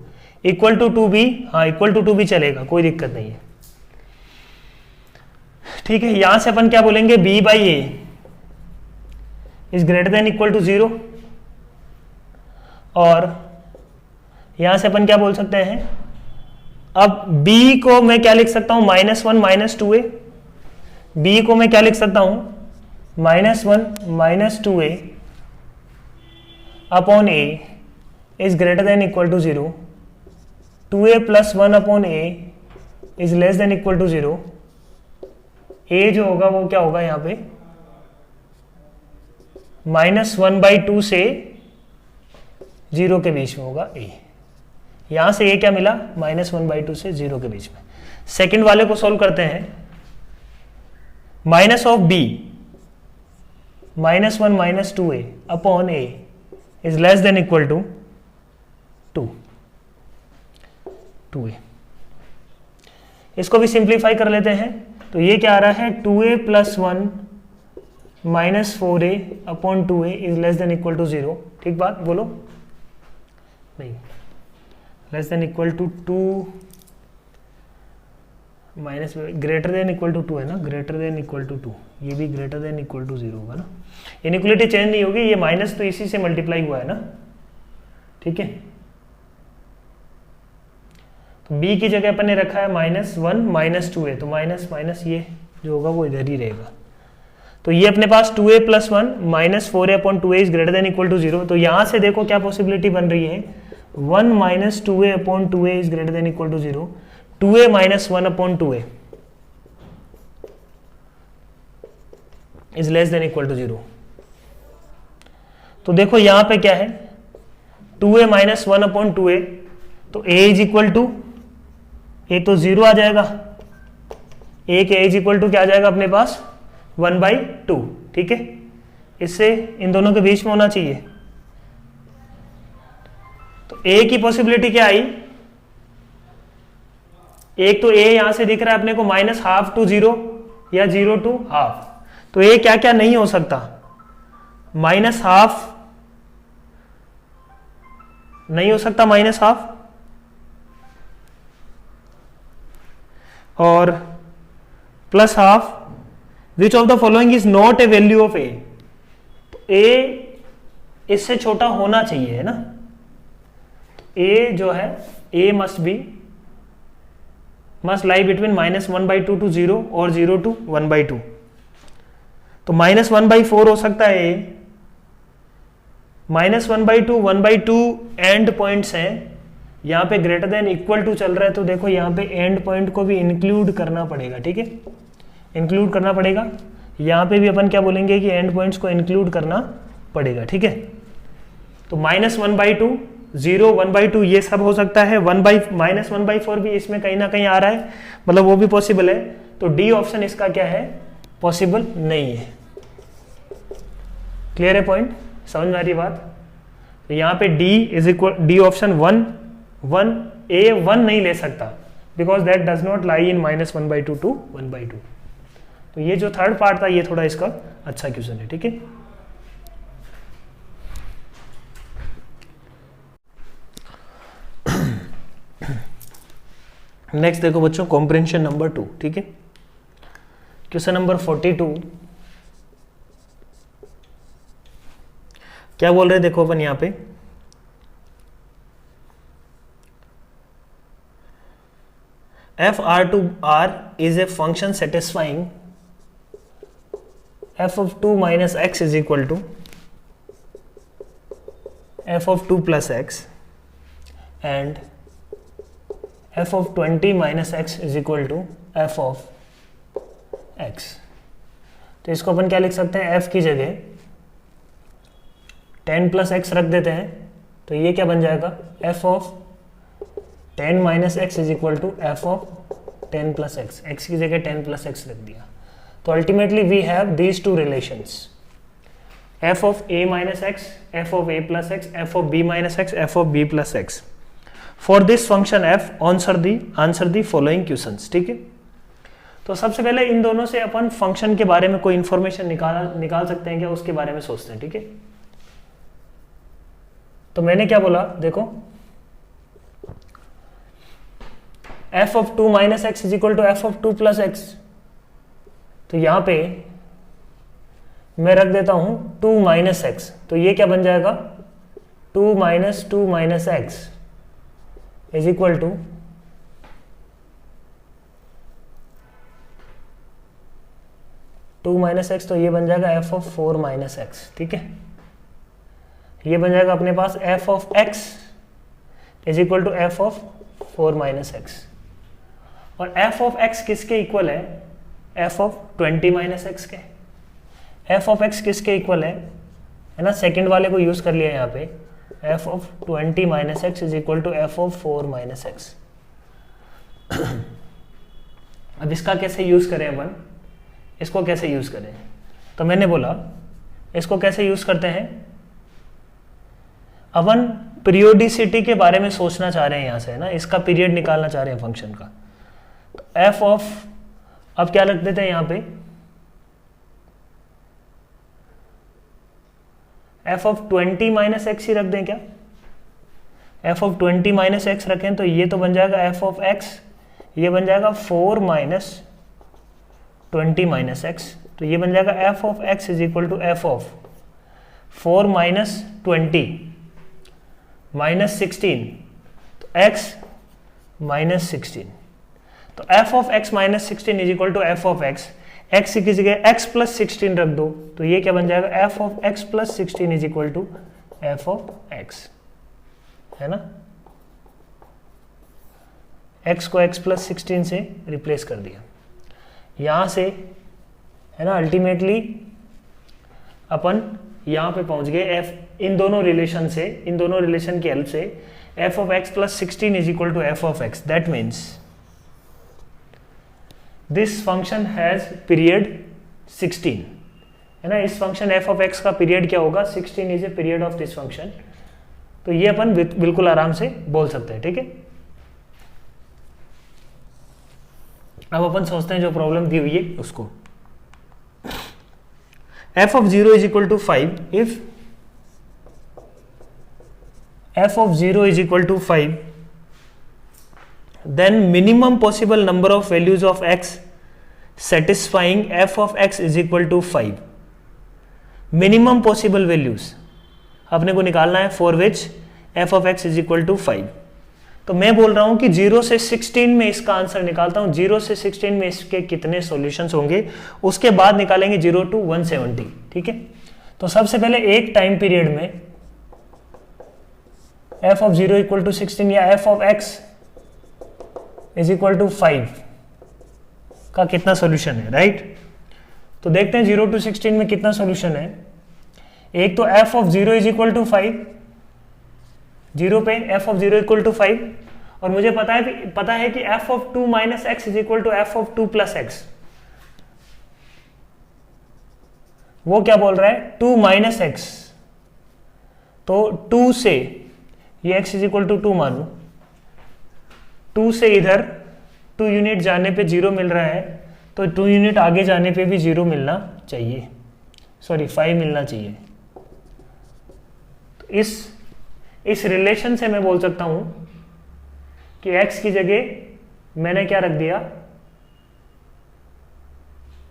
इक्वल टू 2 भी, हाँ इक्वल टू 2 भी चलेगा, कोई दिक्कत नहीं है, ठीक है। यहां से अपन क्या बोलेंगे b by a is greater than equal to 0, और यहां से अपन क्या बोल सकते हैं, अब b को मैं क्या लिख सकता हूं -1 माइनस 2a, b को मैं क्या लिख सकता हूं -1 minus 2a upon a is greater than equal to 0, 2a plus 1 upon a is less than equal to 0। a जो होगा वो क्या होगा यहाँ पे -1 बाई 2 से 0 के बीच में होगा a। यहां से ये क्या मिला, -1/2 से 0 के बीच में। सेकंड वाले को सोल्व करते हैं। Minus of b -1 - 2a upon a is less than equal to 2a। इसको भी सिंप्लीफाई कर लेते हैं, तो ये क्या आ रहा है, 2a + 1 - 4a upon 2a is less than equal to 0। ठीक बात बोलो, नहीं, less than equal to 2 minus greater than equal to 2 है ना, ग्रेटर देन इक्वल टू 2, ये भी ग्रेटर देन इक्वल टू 0 होगा ना। इनइक्वलिटी चेंज नहीं होगी, ये माइनस तो इसी से मल्टीप्लाई हुआ है ना, ठीक है। तो b की जगह अपन ने रखा है -1 - 2a, तो माइनस माइनस ये जो होगा वो इधर ही रहेगा। तो ये अपने पास 2a + 1 - 4a upon 2a is greater than equal to 0। तो यहां से देखो क्या पॉसिबिलिटी बन रही है, 1 - 2a upon 2a is greater than equal to 0, 2a - 1 upon 2a is less than equal to 0। तो देखो यहां पे क्या है, 2a - 1 अपॉन 2a, तो a is equal to, a तो 0 आ जाएगा, a के a इज इक्वल टू क्या आ जाएगा अपने पास 1/2, ठीक है। इससे इन दोनों के बीच में होना चाहिए। तो a की पॉसिबिलिटी क्या आई, एक तो a यहां से दिख रहा है अपने को -½ to 0 या 0 to ½। तो a क्या क्या नहीं हो सकता, -½ नहीं हो सकता, -½ और +½ विच of the following is not a value of a। तो a इससे छोटा होना चाहिए, है ना। a जो है, a must lie between -1/2 to 0 और 0 to 1/2। तो -1/4 हो सकता है, -1/2 1/2 एंड पॉइंट्स हैं, यहाँ पे ग्रेटर देन इक्वल टू चल रहा है, तो देखो यहाँ पे एंड पॉइंट को भी इंक्लूड करना पड़ेगा, ठीक है, इंक्लूड करना पड़ेगा। यहाँ पे भी अपन क्या बोलेंगे कि एंड पॉइंट्स को इंक्लूड करना पड़ेगा, ठीक है। तो -1/2 0 1/2 ये सब हो सकता है, -1/4 भी इसमें कहीं ना कहीं आ रहा है, मतलब वो भी पॉसिबल है। तो डी ऑप्शन इसका क्या है, पॉसिबल नहीं है। क्लियर है पॉइंट, समझ में आ रही बात। तो यहाँ पे D is equal, D option 1 नहीं ले सकता, because that does not lie in -1/2 to 1/2। तो ये जो थर्ड पार्ट था ये थोड़ा इसका अच्छा क्वेश्चन है, ठीक है। नेक्स्ट देखो बच्चों, कॉम्प्रिहेंशन नंबर 2, ठीक है। क्वेश्चन नंबर 42 क्या बोल रहे हैं, देखो अपन यहां पे, f(r)(r) is a function satisfying f(2 - x) is equal to f(2 + x) and f(20 - x) is equal to f(x). तो इसको अपन क्या लिख सकते हैं, f की जगह 10 + x रख देते हैं, तो ये क्या बन जाएगा, f(10 - x) is equal to f(10 + x), x की जगह 10 + x रख दिया। तो ultimately we have these two relations, f(a - x), f(a + x), f(b - x), f(b + x। For this function f answer the following questions, ठीक है। तो सबसे पहले इन दोनों से अपन फंक्शन के बारे में कोई इंफॉर्मेशन निकाल सकते हैं क्या, उसके बारे में सोचते हैं, ठीक है। तो मैंने क्या बोला, देखो f(2 - x) is equal to f(2 + x), तो यहां पे मैं रख देता हूं 2 - x, तो ये क्या बन जाएगा, 2 - 2 - x is equal to 2 - x, तो ये बन जाएगा f(4 - x), ठीक है। ये बन जाएगा अपने पास f(x) is equal to f(4 - x), और f(x) किसके इक्वल है, f(20 - x) के। f(x) किसके इक्वल है ना, सेकंड वाले को यूज कर लिया यहाँ पे, f of 20 minus x is equal to f of 4 minus x. अब इसका कैसे यूज करें अपन, इसको कैसे यूज करें, तो मैंने बोला इसको कैसे यूज करते हैं, अपन पीरियोडिसिटी के बारे में सोचना चाह रहे हैं यहां से, है ना, इसका पीरियड निकालना चाह रहे हैं फंक्शन का। तो एफ ऑफ, अब क्या रख देते हैं यहां पे, एफ ऑफ 20 माइनस एक्स ही रख दें क्या, एफ ऑफ 20 माइनस एक्स रखें तो ये तो बन जाएगा एफ ऑफ एक्स, ये बन जाएगा 4 माइनस 20 माइनस एक्स, तो ये बन जाएगा f of x is equal to f of 4 minus 20 minus 16, तो x माइनस 16, तो f of x minus 16 is equal to f of x, x की जगह x प्लस 16 रख दो, तो ये क्या बन जाएगा f of x plus 16 is equal to f of x, है ना, x को x प्लस 16 से रिप्लेस कर दिया, यहां से, है ना, अल्टीमेटली अपन यहां पे पहुंच गए f, इन दोनों रिलेशन से, इन दोनों रिलेशन की हेल्प से f of x plus 16 is equal to f of x, that means this function has period 16, है ना, इस फंक्शन एफ ऑफ x का पीरियड क्या होगा, 16 is a period of this function, तो ये अपन बिल्कुल आराम से बोल सकते हैं, ठीक है। अब अपन सोचते हैं जो प्रॉब्लम दी हुई है उसको, f of 0 is equal to 5 if f of 0 is equal to 5 then minimum possible number of values of x satisfying f of x is equal to 5, minimum possible values अपने को निकालना है for which f of x is equal to 5। तो मैं बोल रहा हूं कि 0 से 16 में इसका आंसर निकालता हूं, 0 से 16 में इसके कितने सॉल्यूशंस होंगे, उसके बाद निकालेंगे 0 to 170, ठीक है। तो सबसे पहले एक टाइम पीरियड में f of 0 इक्वल टू 16 या f of x is equal to 5 का कितना सॉल्यूशन है, राइट। तो देखते हैं 0 to 16 में कितना सॉल्यूशन है। एक तो f of 0 is equal to 5, 0 पे f of 0 इक्वल टू 5, और मुझे पता है कि f of 2 minus x is equal to f of 2 plus x. वो क्या बोल रहा है, 2 माइनस एक्स, तो 2 से ये x इज इक्वल टू 2 मानू, 2 से इधर 2 यूनिट जाने पे 0 मिल रहा है, तो 2 यूनिट आगे जाने पे भी 0 मिलना चाहिए, सॉरी 5 मिलना चाहिए। तो इस रिलेशन से मैं बोल सकता हूं कि x की जगह मैंने क्या रख दिया,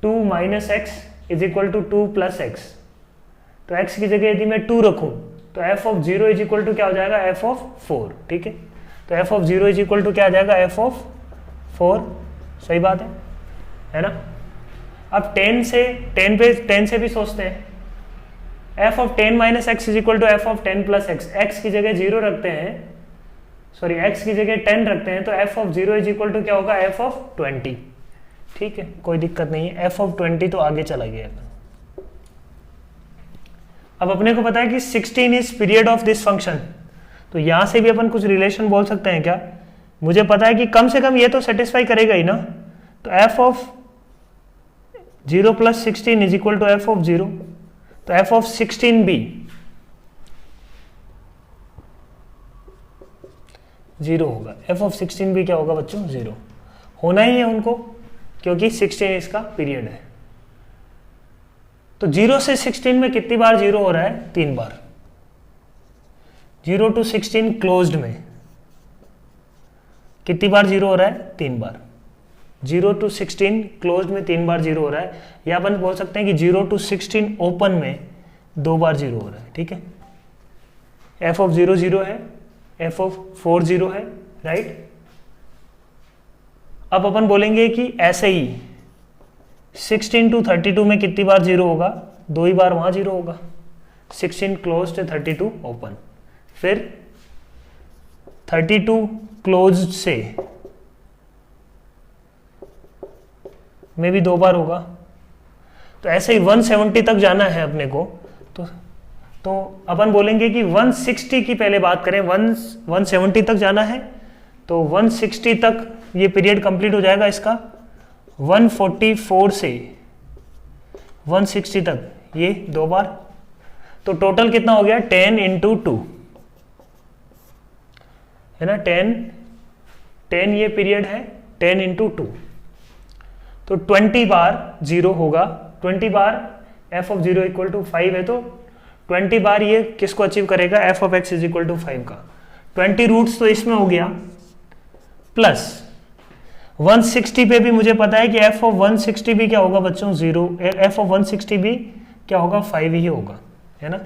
2 minus x is equal to 2 plus x. तो x की जगह यदि मैं 2 रखूं तो f of 0 is equal to क्या हो जाएगा, f ऑफ 4, ठीक है। तो f of 0 is equal to क्या आ जाएगा, f ऑफ 4, सही बात है ना। अब 10 से भी सोचते हैं, f of 10 minus x is equal to f of 10 plus x, x की जगह 0 रखते हैं, सॉरी x की जगह 10 रखते हैं, तो f of 0 is equal to क्या होगा, f ऑफ 20, ठीक है, कोई दिक्कत नहीं है। f ऑफ 20 तो आगे चला गया। अब अपने को पता है कि 16 is period of this function, तो यहां से भी अपन कुछ रिलेशन बोल सकते हैं क्या, मुझे पता है कि कम से कम ये तो सेटिस्फाई करेगा ही ना। तो f of 0 plus 16 is equal to f of 0, तो f ऑफ 16 भी 0 होगा, f ऑफ 16 भी क्या होगा बच्चों, 0 होना ही है उनको, क्योंकि 16 इसका पीरियड है। तो 0 से 16 में कितनी बार 0 हो रहा है, 3 बार। 0 to 16 क्लोज्ड में कितनी बार 0 हो रहा है, 3 बार। 0 to 16 क्लोज्ड में 3 बार 0 हो रहा है, या अपन बोल सकते हैं कि 0 to 16 ओपन में 2 बार 0 हो रहा है, ठीक है। f ऑफ 0 0 है, f ऑफ 4 0 है, राइट। अब अपन बोलेंगे कि ऐसे ही 16 to 32 में कितनी बार 0 होगा, 2 ही बार वहां 0 होगा। 16 क्लोज्ड, 32 ओपन, फिर 32 क्लोज्ड से में भी 2 बार होगा। तो ऐसे ही 170 तक जाना है अपने को, तो तो अपन बोलेंगे कि 160 की पहले बात करें, 170 तक जाना है तो 160 तक ये पीरियड कंप्लीट हो जाएगा इसका, 144 से 160 तक ये 2 बार, तो टोटल कितना हो गया 10 × 2 है ना, 10 ये पीरियड है, 10 × 2 तो 20 बार 0 होगा, 20 बार f of 0 इक्वल टू 5 है, तो 20 बार ये किसको अचीव करेगा, f of x is equal to 5 का 20 रूट्स तो इसमें हो गया, प्लस 160 पे भी मुझे पता है कि f of 160 भी क्या होगा बच्चों 0, f of 160 भी क्या होगा 5 ही होगा, है ना,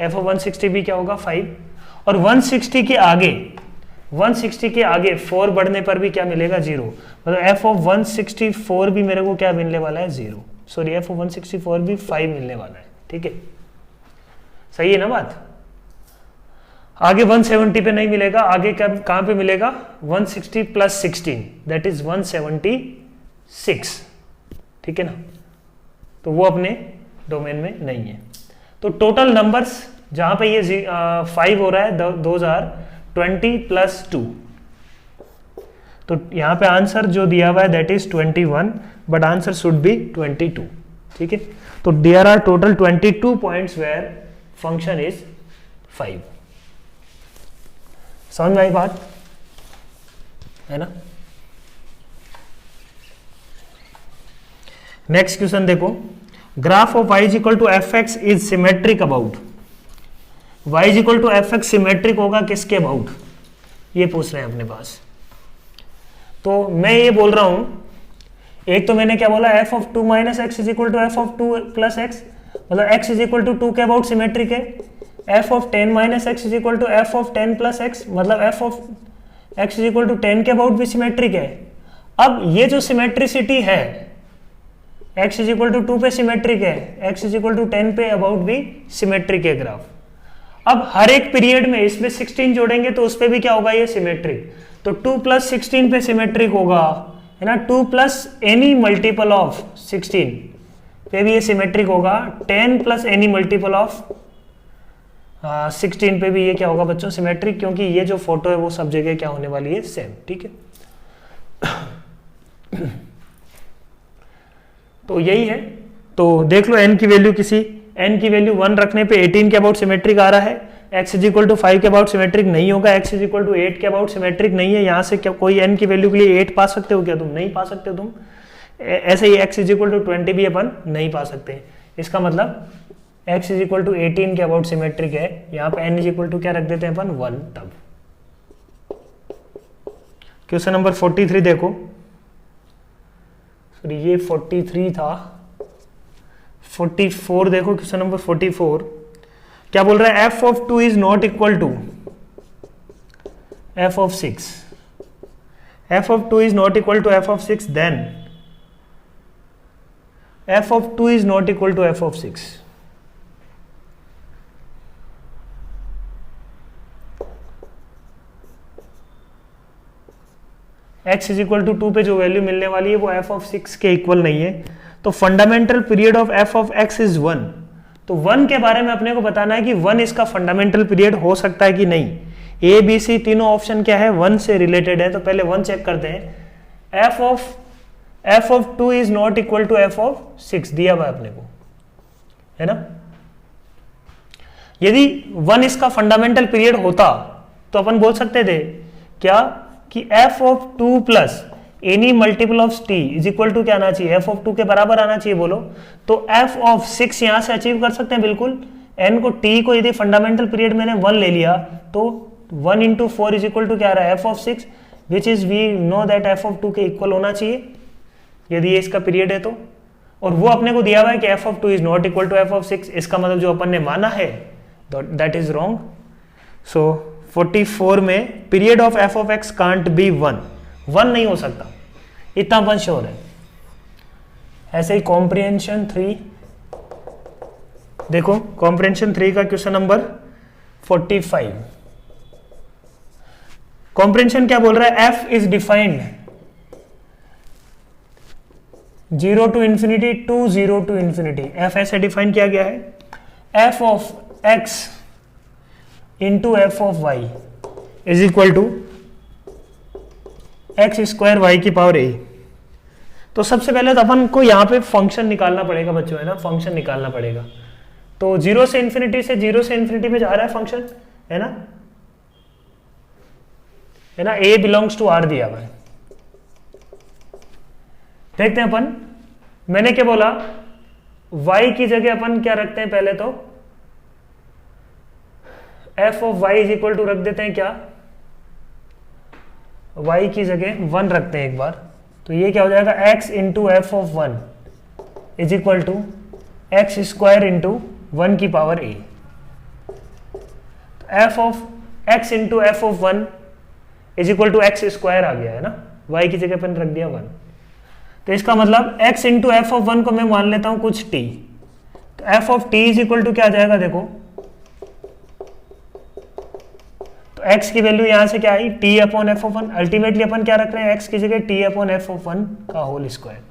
f of 160 भी क्या होगा 5, और 160 के आगे 4 बढ़ने पर भी क्या मिलेगा 0, मतलब f of 164 भी मेरे को क्या मिलने वाला है 0, सॉरी f of 164 भी 5 मिलने वाला है, ठीक है, सही है ना बात। आगे 170 पे नहीं मिलेगा, आगे कहां पे मिलेगा 160 + 16 दैट इज 176, ठीक है ना, तो वो अपने डोमेन में नहीं है। तो टोटल नंबर्स जहां पे ये 5 हो रहा है, दोज आर 20 + 2, तो यहां पे आंसर जो दिया हुआ है that is 21, but answer should be 22, ठीक है। तो there are total 22 points where function is 5। समझ में आई बात, है ना। नेक्स्ट क्वेश्चन देखो, graph of y equal to f x is symmetric about, y equal to f x symmetric होगा किसके अबाउट, ये पूछ रहे हैं अपने पास। तो मैं ये बोल रहा हूं, एक तो मैंने क्या बोला f of 2 - x is equal to f of 2 + x, मतलब x इज इक्वल टू 2 के अबाउट सिमेट्रिक है, f of 10 - x is equal to f of 10 + x, मतलब f of x is equal to 10 के अबाउट भी symmetric है। अब ये जो सिमेट्रिसिटी है, x इज इक्वल टू 2 पे सिमेट्रिक है, x इज इक्वल टू 10 पे अबाउट भी सिमेट्रिक है ग्राफ। अब हर एक पीरियड में इसमें 16 जोड़ेंगे तो उस पे भी क्या होगा ये सिमेट्रिक, तो 2 + 16 पे सिमेट्रिक होगा, है ना, 2 + एनी मल्टीपल ऑफ 16 पे भी ये सिमेट्रिक होगा, 10 + एनी मल्टीपल ऑफ 16 पे भी ये क्या होगा बच्चों सिमेट्रिक, क्योंकि ये जो फोटो है वो सब जगह क्या होने वाली है सेम, ठीक है। तो यही है, तो देख लो n की वैल्यू n की वैल्यू 1 रखने पे 18 के अबाउट सिमेट्रिक आ रहा है, x इज इक्वल टू 5 के अबाउट सिमेट्रिक नहीं होगा, x इज इक्वल टू 8 के अबाउट सिमेट्रिक नहीं है। यहाँ से क्या कोई n की वैल्यू के लिए 8 पा सकते हो क्या तुम, नहीं पा सकते तुम। ऐसे ही x इज इक्वल टू 20 भी अपन नहीं पा सकते, इसका मतलब x इज इक्वल टू 18 के अबाउट सिमेट्रिक है, यहाँ पे n इज इक्वल टू क्या रख देते हैं अपन 1 तब। क्वेश्चन नंबर 43 देखो, सॉरी ये 43 था, 44 देखो, क्वेश्चन नंबर 44 क्या बोल रहा है, f of 2 is not equal to f of 6, f of 2 is not equal to f of 6, then f of 2 is not equal to f of 6। x is equal to 2 पे जो value मिलने वाली है वो f of 6 के equal नहीं है, तो fundamental period of f of x is 1। तो 1 के बारे में अपने को बताना है कि 1 इसका फंडामेंटल पीरियड हो सकता है कि नहीं। ए बी सी तीनों ऑप्शन क्या है 1 से रिलेटेड है, तो पहले 1 चेक करते हैं। f of 2 is not equal to f of 6 दिया हुआ अपने को, है ना। यदि 1 इसका फंडामेंटल पीरियड होता तो अपन बोल सकते थे क्या कि f of 2 plus any multiple of t is equal to क्या आना चाहिए, f of 2 के बराबर आना चाहिए, बोलो। तो f of 6 यहां से अचीव कर सकते हैं बिल्कुल। n को t को यदि फंडामेंटल पीरियड मैंने 1 ले लिया तो 1 × 4 इज इक्वल टू क्या आ रहा है f of 6, which is we know that f of 2 के इक्वल होना चाहिए यदि ये इसका पीरियड है तो। और वो अपने को दिया हुआ है कि f of 2 is not equal to f of 6, इसका मतलब जो अपन ने माना है दैट इज रॉन्ग। सो 44 में period of f of x can't be 1 नहीं हो सकता, इतना अपन श्योर है। ऐसे ही कॉम्प्रिहेंशन 3 देखो, कॉम्प्रिहेंशन 3 का क्वेश्चन नंबर 45। कॉम्प्रिहेंशन क्या बोल रहा है, f is defined 0 to ∞, 2 0 to ∞। f ऐसे डिफाइन किया गया है, f of x into f of y is equal to x square y की पावर ए। तो सबसे पहले तो अपन को यहाँ पे फंक्शन निकालना पड़ेगा बच्चों, है ना, फंक्शन निकालना पड़ेगा। तो 0 से इन्फिनिटी में जा रहा है फंक्शन, है ना, ए बिलोंग्स टू आर दिया हुआ है। देखते हैं अपन, मैंने क्या बोला, y की जगह अपन क्या रखते हैं, पहले तो f of y is equal to रख देते हैं क्या, y की जगह 1 रखते हैं एक बार। तो ये क्या हो जाएगा, x into f of 1 is equal to x square into 1 की पावर a। तो f of x into f of 1 is equal to x square आ गया, है ना, y की जगह अपन रख दिया 1। तो इसका मतलब x इंटू एफ ऑफ 1 को मैं मान लेता हूं कुछ t। तो f of t is equal to क्या आ जाएगा, देखो, तो x की वैल्यू यहां से क्या आई, t upon f of 1। Ultimately अपन क्या रख रहे हैं, x की जगह t अपॉन एफ ऑफ 1 का होल स्क्वायर।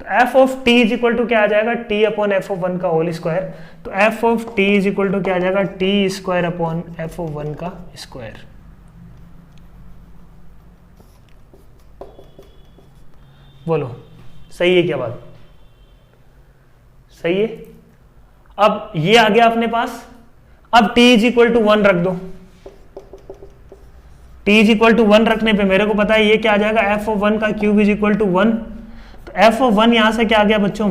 तो f of t is equal to क्या आ जाएगा, t अपॉन एफ ऑफ 1 का होल स्क्वायर। तो f of t is equal to क्या आ जाएगा, t square upon f of 1 का स्क्वायर। बोलो सही है क्या बात, सही है। अब ये आ गया अपने पास। अब t इज इक्वल टू 1 रख दो। t इज इक्वल टू 1 रखने पे मेरे को पता है ये क्या आ जाएगा, f ऑफ 1 का क्यूब इज इक्वल टू 1। तो f ऑफ 1 यहां से क्या आ गया बच्चों,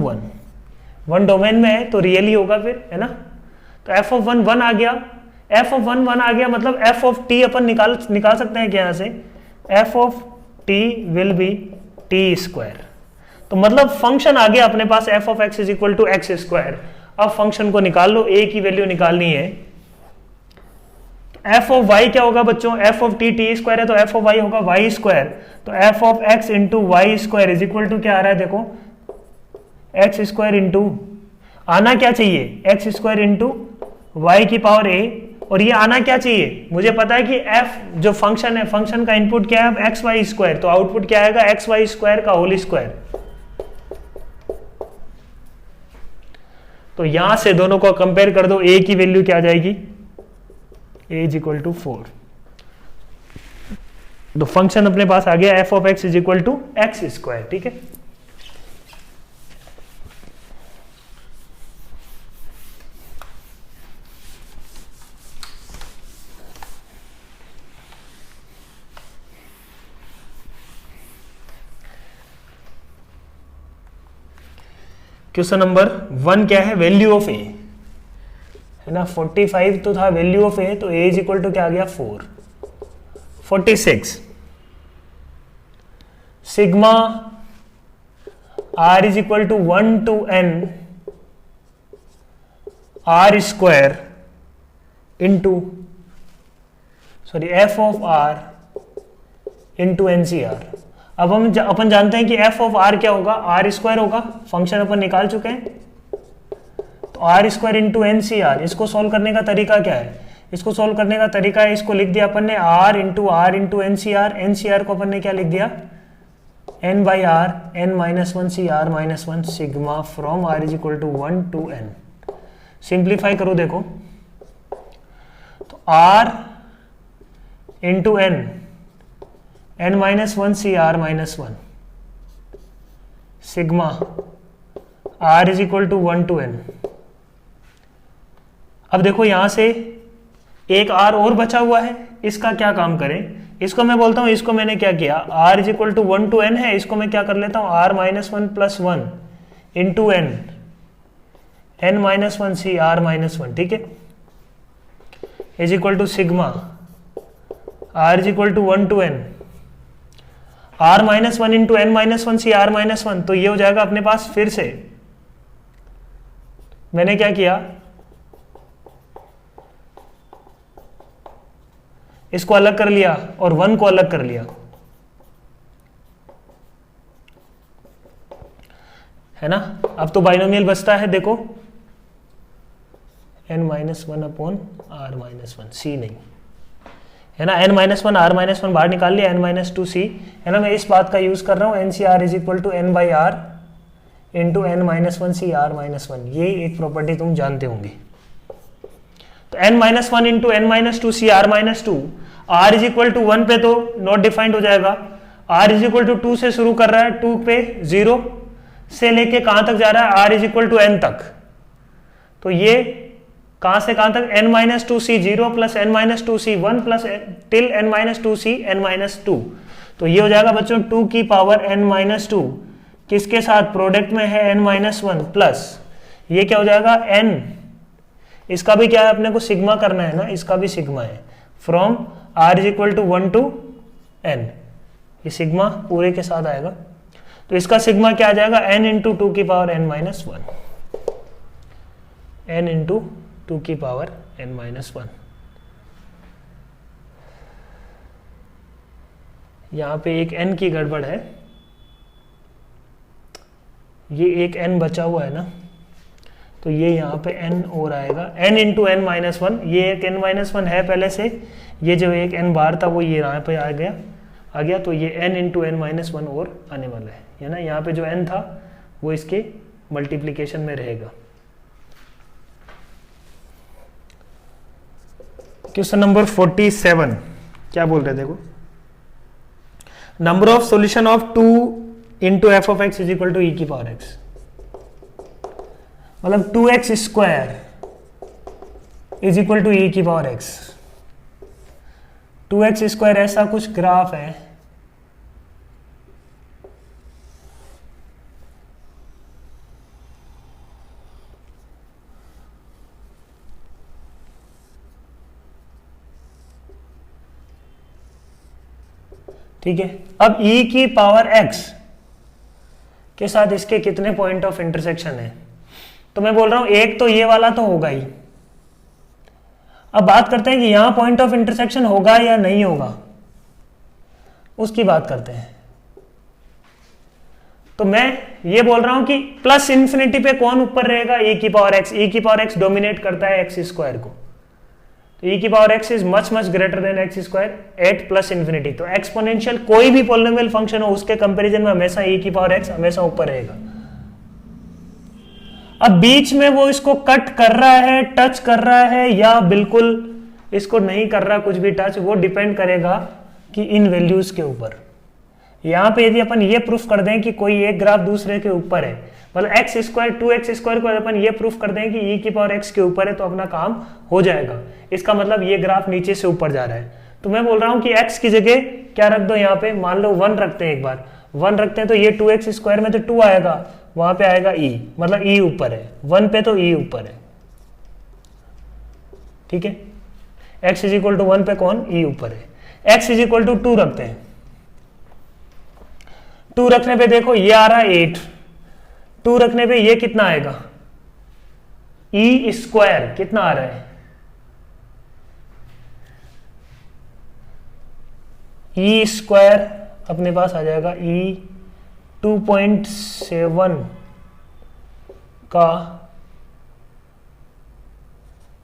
1 डोमेन में है तो रियली होगा फिर, है ना। तो f ऑफ 1 1 आ गया, f ऑफ 1 1 आ गया, मतलब f ऑफ t अपन निकाल सकते हैं क्या यहां से, f of t will be t square. तो मतलब फंक्शन आ गया अपने पास f of x is equal to x square. अब फंक्शन को निकाल लो, a की वैल्यू निकालनी है। f ऑफ y क्या होगा बच्चों, f ऑफ t स्क्वायर है तो f ऑफ y होगा y स्क्वायर। तो f of x into y square is equal to क्या आ रहा है, देखो, एक्स स्क्वायर इंटू, आना क्या चाहिए, एक्स स्क्वायर इंटू वाई की पावर a, और ये आना क्या चाहिए, मुझे पता है कि f जो फंक्शन है, फंक्शन का इनपुट क्या है, एक्स वाई स्क्वायर, तो आउटपुट क्या आएगा, एक्स वाई स्क्वायर का होल स्क्वायर। तो यहां से दोनों को कंपेयर कर दो, a की वैल्यू क्या आ जाएगी, a इज इक्वल टू 4। तो फंक्शन अपने पास आ गया f of x is equal to x square, ठीक है। क्वेश्चन नंबर 1 क्या है, वैल्यू ऑफ a, है ना, 45 तो था वैल्यू ऑफ a, तो a इज इक्वल टू क्या आ गया, 4। 46 sigma r is equal to 1 to n r square into, sorry, f of r into NCR। अब अपन जानते हैं कि f ऑफ r क्या होगा, r स्क्वायर होगा, फंक्शन अपन निकाल चुके हैं। तो r स्क्वायर इंटू NCR, इसको सॉल्व करने का तरीका क्या है, इसको सॉल्व करने का तरीका है, इसको लिख दिया अपन ने r इंटू NCR। NCR को अपन ने क्या लिख दिया, n by R, n minus 1 CR minus 1 sigma from r is equal to 1 to n। Simplify करो, देखो, तो r into n minus 1 CR minus 1 sigma r is equal to 1 to n। अब देखो यहां से एक r और बचा हुआ है, इसका क्या काम करें, इसको मैं बोलता हूं, इसको मैंने क्या किया, r is equal to 1 to n है, इसको मैं क्या कर लेता हूं, r minus 1 plus 1 into n minus 1 CR minus 1, ठीक है, is equal to sigma r is equal to 1 to n, r minus 1 into n minus 1 CR minus 1। तो ये हो जाएगा अपने पास, फिर से मैंने क्या किया, इसको अलग कर लिया और 1 को अलग कर लिया, है ना। अब तो बाइनोमियल बचता है, देखो, n minus 1 upon r minus 1, c नहीं, है ना, n माइनस 1 r माइनस 1 बाहर निकाल लिया, n माइनस 2 c, है ना। मैं इस बात का यूज कर रहा हूं, NCR is equal to n by R into n minus 1 CR minus 1। ये एक प्रॉपर्टी तुम जानते होंगे। तो n minus one into N minus two C R minus two, R is equal to 1 पे तो नॉट डिफाइंड हो जाएगा, आर इज इक्वल टू 2 से शुरू कर रहा है, 2 पे 0 से लेके कहां तक जा रहा है, R is equal to N तक। तो ये कहां से कहां तक, n minus two C 0 plus N minus two C 1 plus till n minus two C N minus two. तो ये हो जाएगा बच्चों 2 की पावर n माइनस टू, किसके साथ, प्रोडक्ट में है n माइनस वन, प्लस ये क्या हो जाएगा n, इसका भी क्या है अपने को सिग्मा करना है ना, इसका भी सिग्मा है, from r is equal to 1 to n, ये सिग्मा पूरे के साथ आएगा। तो इसका सिग्मा क्या आ जाएगा, n इंटू टू की power n minus one, n into two की पावर n माइनस वन। यहां पे एक n की गड़बड़ है, ये एक n बचा हुआ है ना, तो ये यहाँ पे n और आएगा, n into N minus one, ये एक n माइनस वन है पहले से, ये जो एक n बार था वो ये यहाँ पे आ गया, तो ये n into N minus one और आने वाला है ना, यहाँ पे जो n था वो इसके मल्टीप्लीकेशन में रहेगा। क्वेश्चन नंबर 47 क्या बोल रहे, देखो, number of solution of 2 into f of x is equal to e की पावर एक्स, मतलब 2x square is equal to e की पावर एक्स। 2x स्क्वायर ऐसा कुछ ग्राफ है, ठीक है। अब e की पावर x के साथ इसके कितने पॉइंट ऑफ इंटरसेक्शन है, तो मैं बोल रहा हूं एक तो ये वाला तो होगा ही। अब बात करते हैं कि यहां पॉइंट ऑफ इंटरसेक्शन होगा या नहीं होगा, उसकी बात करते हैं। तो मैं ये बोल रहा हूं कि प्लस इंफिनिटी पे कौन ऊपर रहेगा, e की पावर x, e की पावर x डोमिनेट करता है x स्क्वायर को, तो e की power x is much much greater than x square at plus infinity. तो एक्सपोनेंशियल कोई भी पॉलिनोमियल फंक्शन हो उसके कंपैरिजन में हमेशा e की पावर x हमेशा ऊपर रहेगा। अब बीच में वो इसको कट कर रहा है, टच कर रहा है, या बिल्कुल इसको नहीं कर रहा कुछ भी टच, वो डिपेंड करेगा कि इन वैल्यूज के ऊपर। यहां पे यदि अपन ये प्रूफ कर दें कि कोई एक ग्राफ दूसरे के ऊपर है, मतलब एक्स स्क्वायर 2x स्क्वायर को अपन ये प्रूफ कर दें कि e की पावर x के ऊपर है, तो अपना काम हो जाएगा। इसका मतलब ये ग्राफ नीचे से ऊपर जा रहा है। तो मैं बोल रहा हूं कि x की जगह क्या रख दो, यहाँ पे मान लो 1 रखते हैं, एक बार 1 रखते हैं, तो ये 2x स्क्वायर में तो 2 आएगा, वहां पे आएगा e, मतलब e ऊपर है, 1 पे तो e ऊपर है, ठीक है। x इज इक्वल टू 1 पे कौन, e ऊपर है। x इज इक्वल टू 2 रखते हैं, 2 रखने पे देखो ये आ रहा है 8, 2 रखने पे ये कितना आएगा, e स्क्वायर कितना आ रहा है, e स्क्वायर अपने पास आ जाएगा e 2.7 का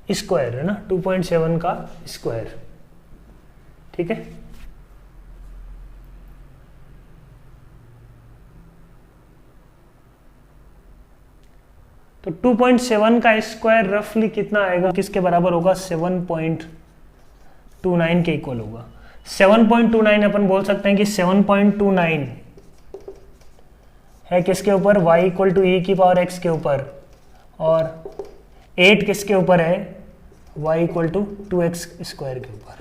स्क्वायर है ना, 2.7 का स्क्वायर, ठीक है। तो 2.7 का स्क्वायर रफली कितना आएगा, किसके बराबर होगा, 7.29 के इक्वल होगा। 7.29 अपन बोल सकते हैं कि 7.29 है किसके ऊपर, y इक्वल टू ई की पावर x के ऊपर, और 8 किसके ऊपर है, y equal to 2x square के ऊपर।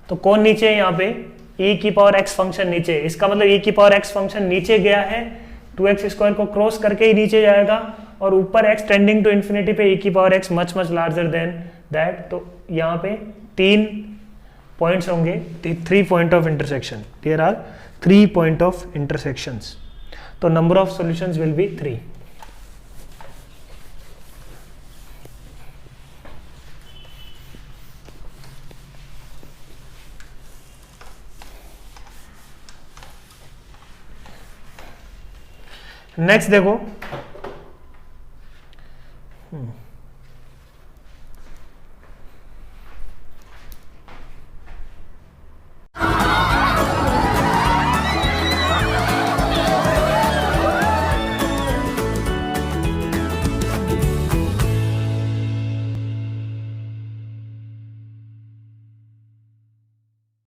तो कौन नीचे है यहाँ पे, e की पावर x फंक्शन नीचे, इसका मतलब e की पावर x फंक्शन नीचे गया है, 2x स्क्वायर को क्रॉस करके ही नीचे जाएगा, और ऊपर x टेंडिंग टू इन्फिनिटी पे e की power x much much larger than that. तो यहाँ पे 3 पॉइंट्स होंगे, 3 point of intersection, there are 3 point of intersections. तो number of solutions will be 3। Next देखो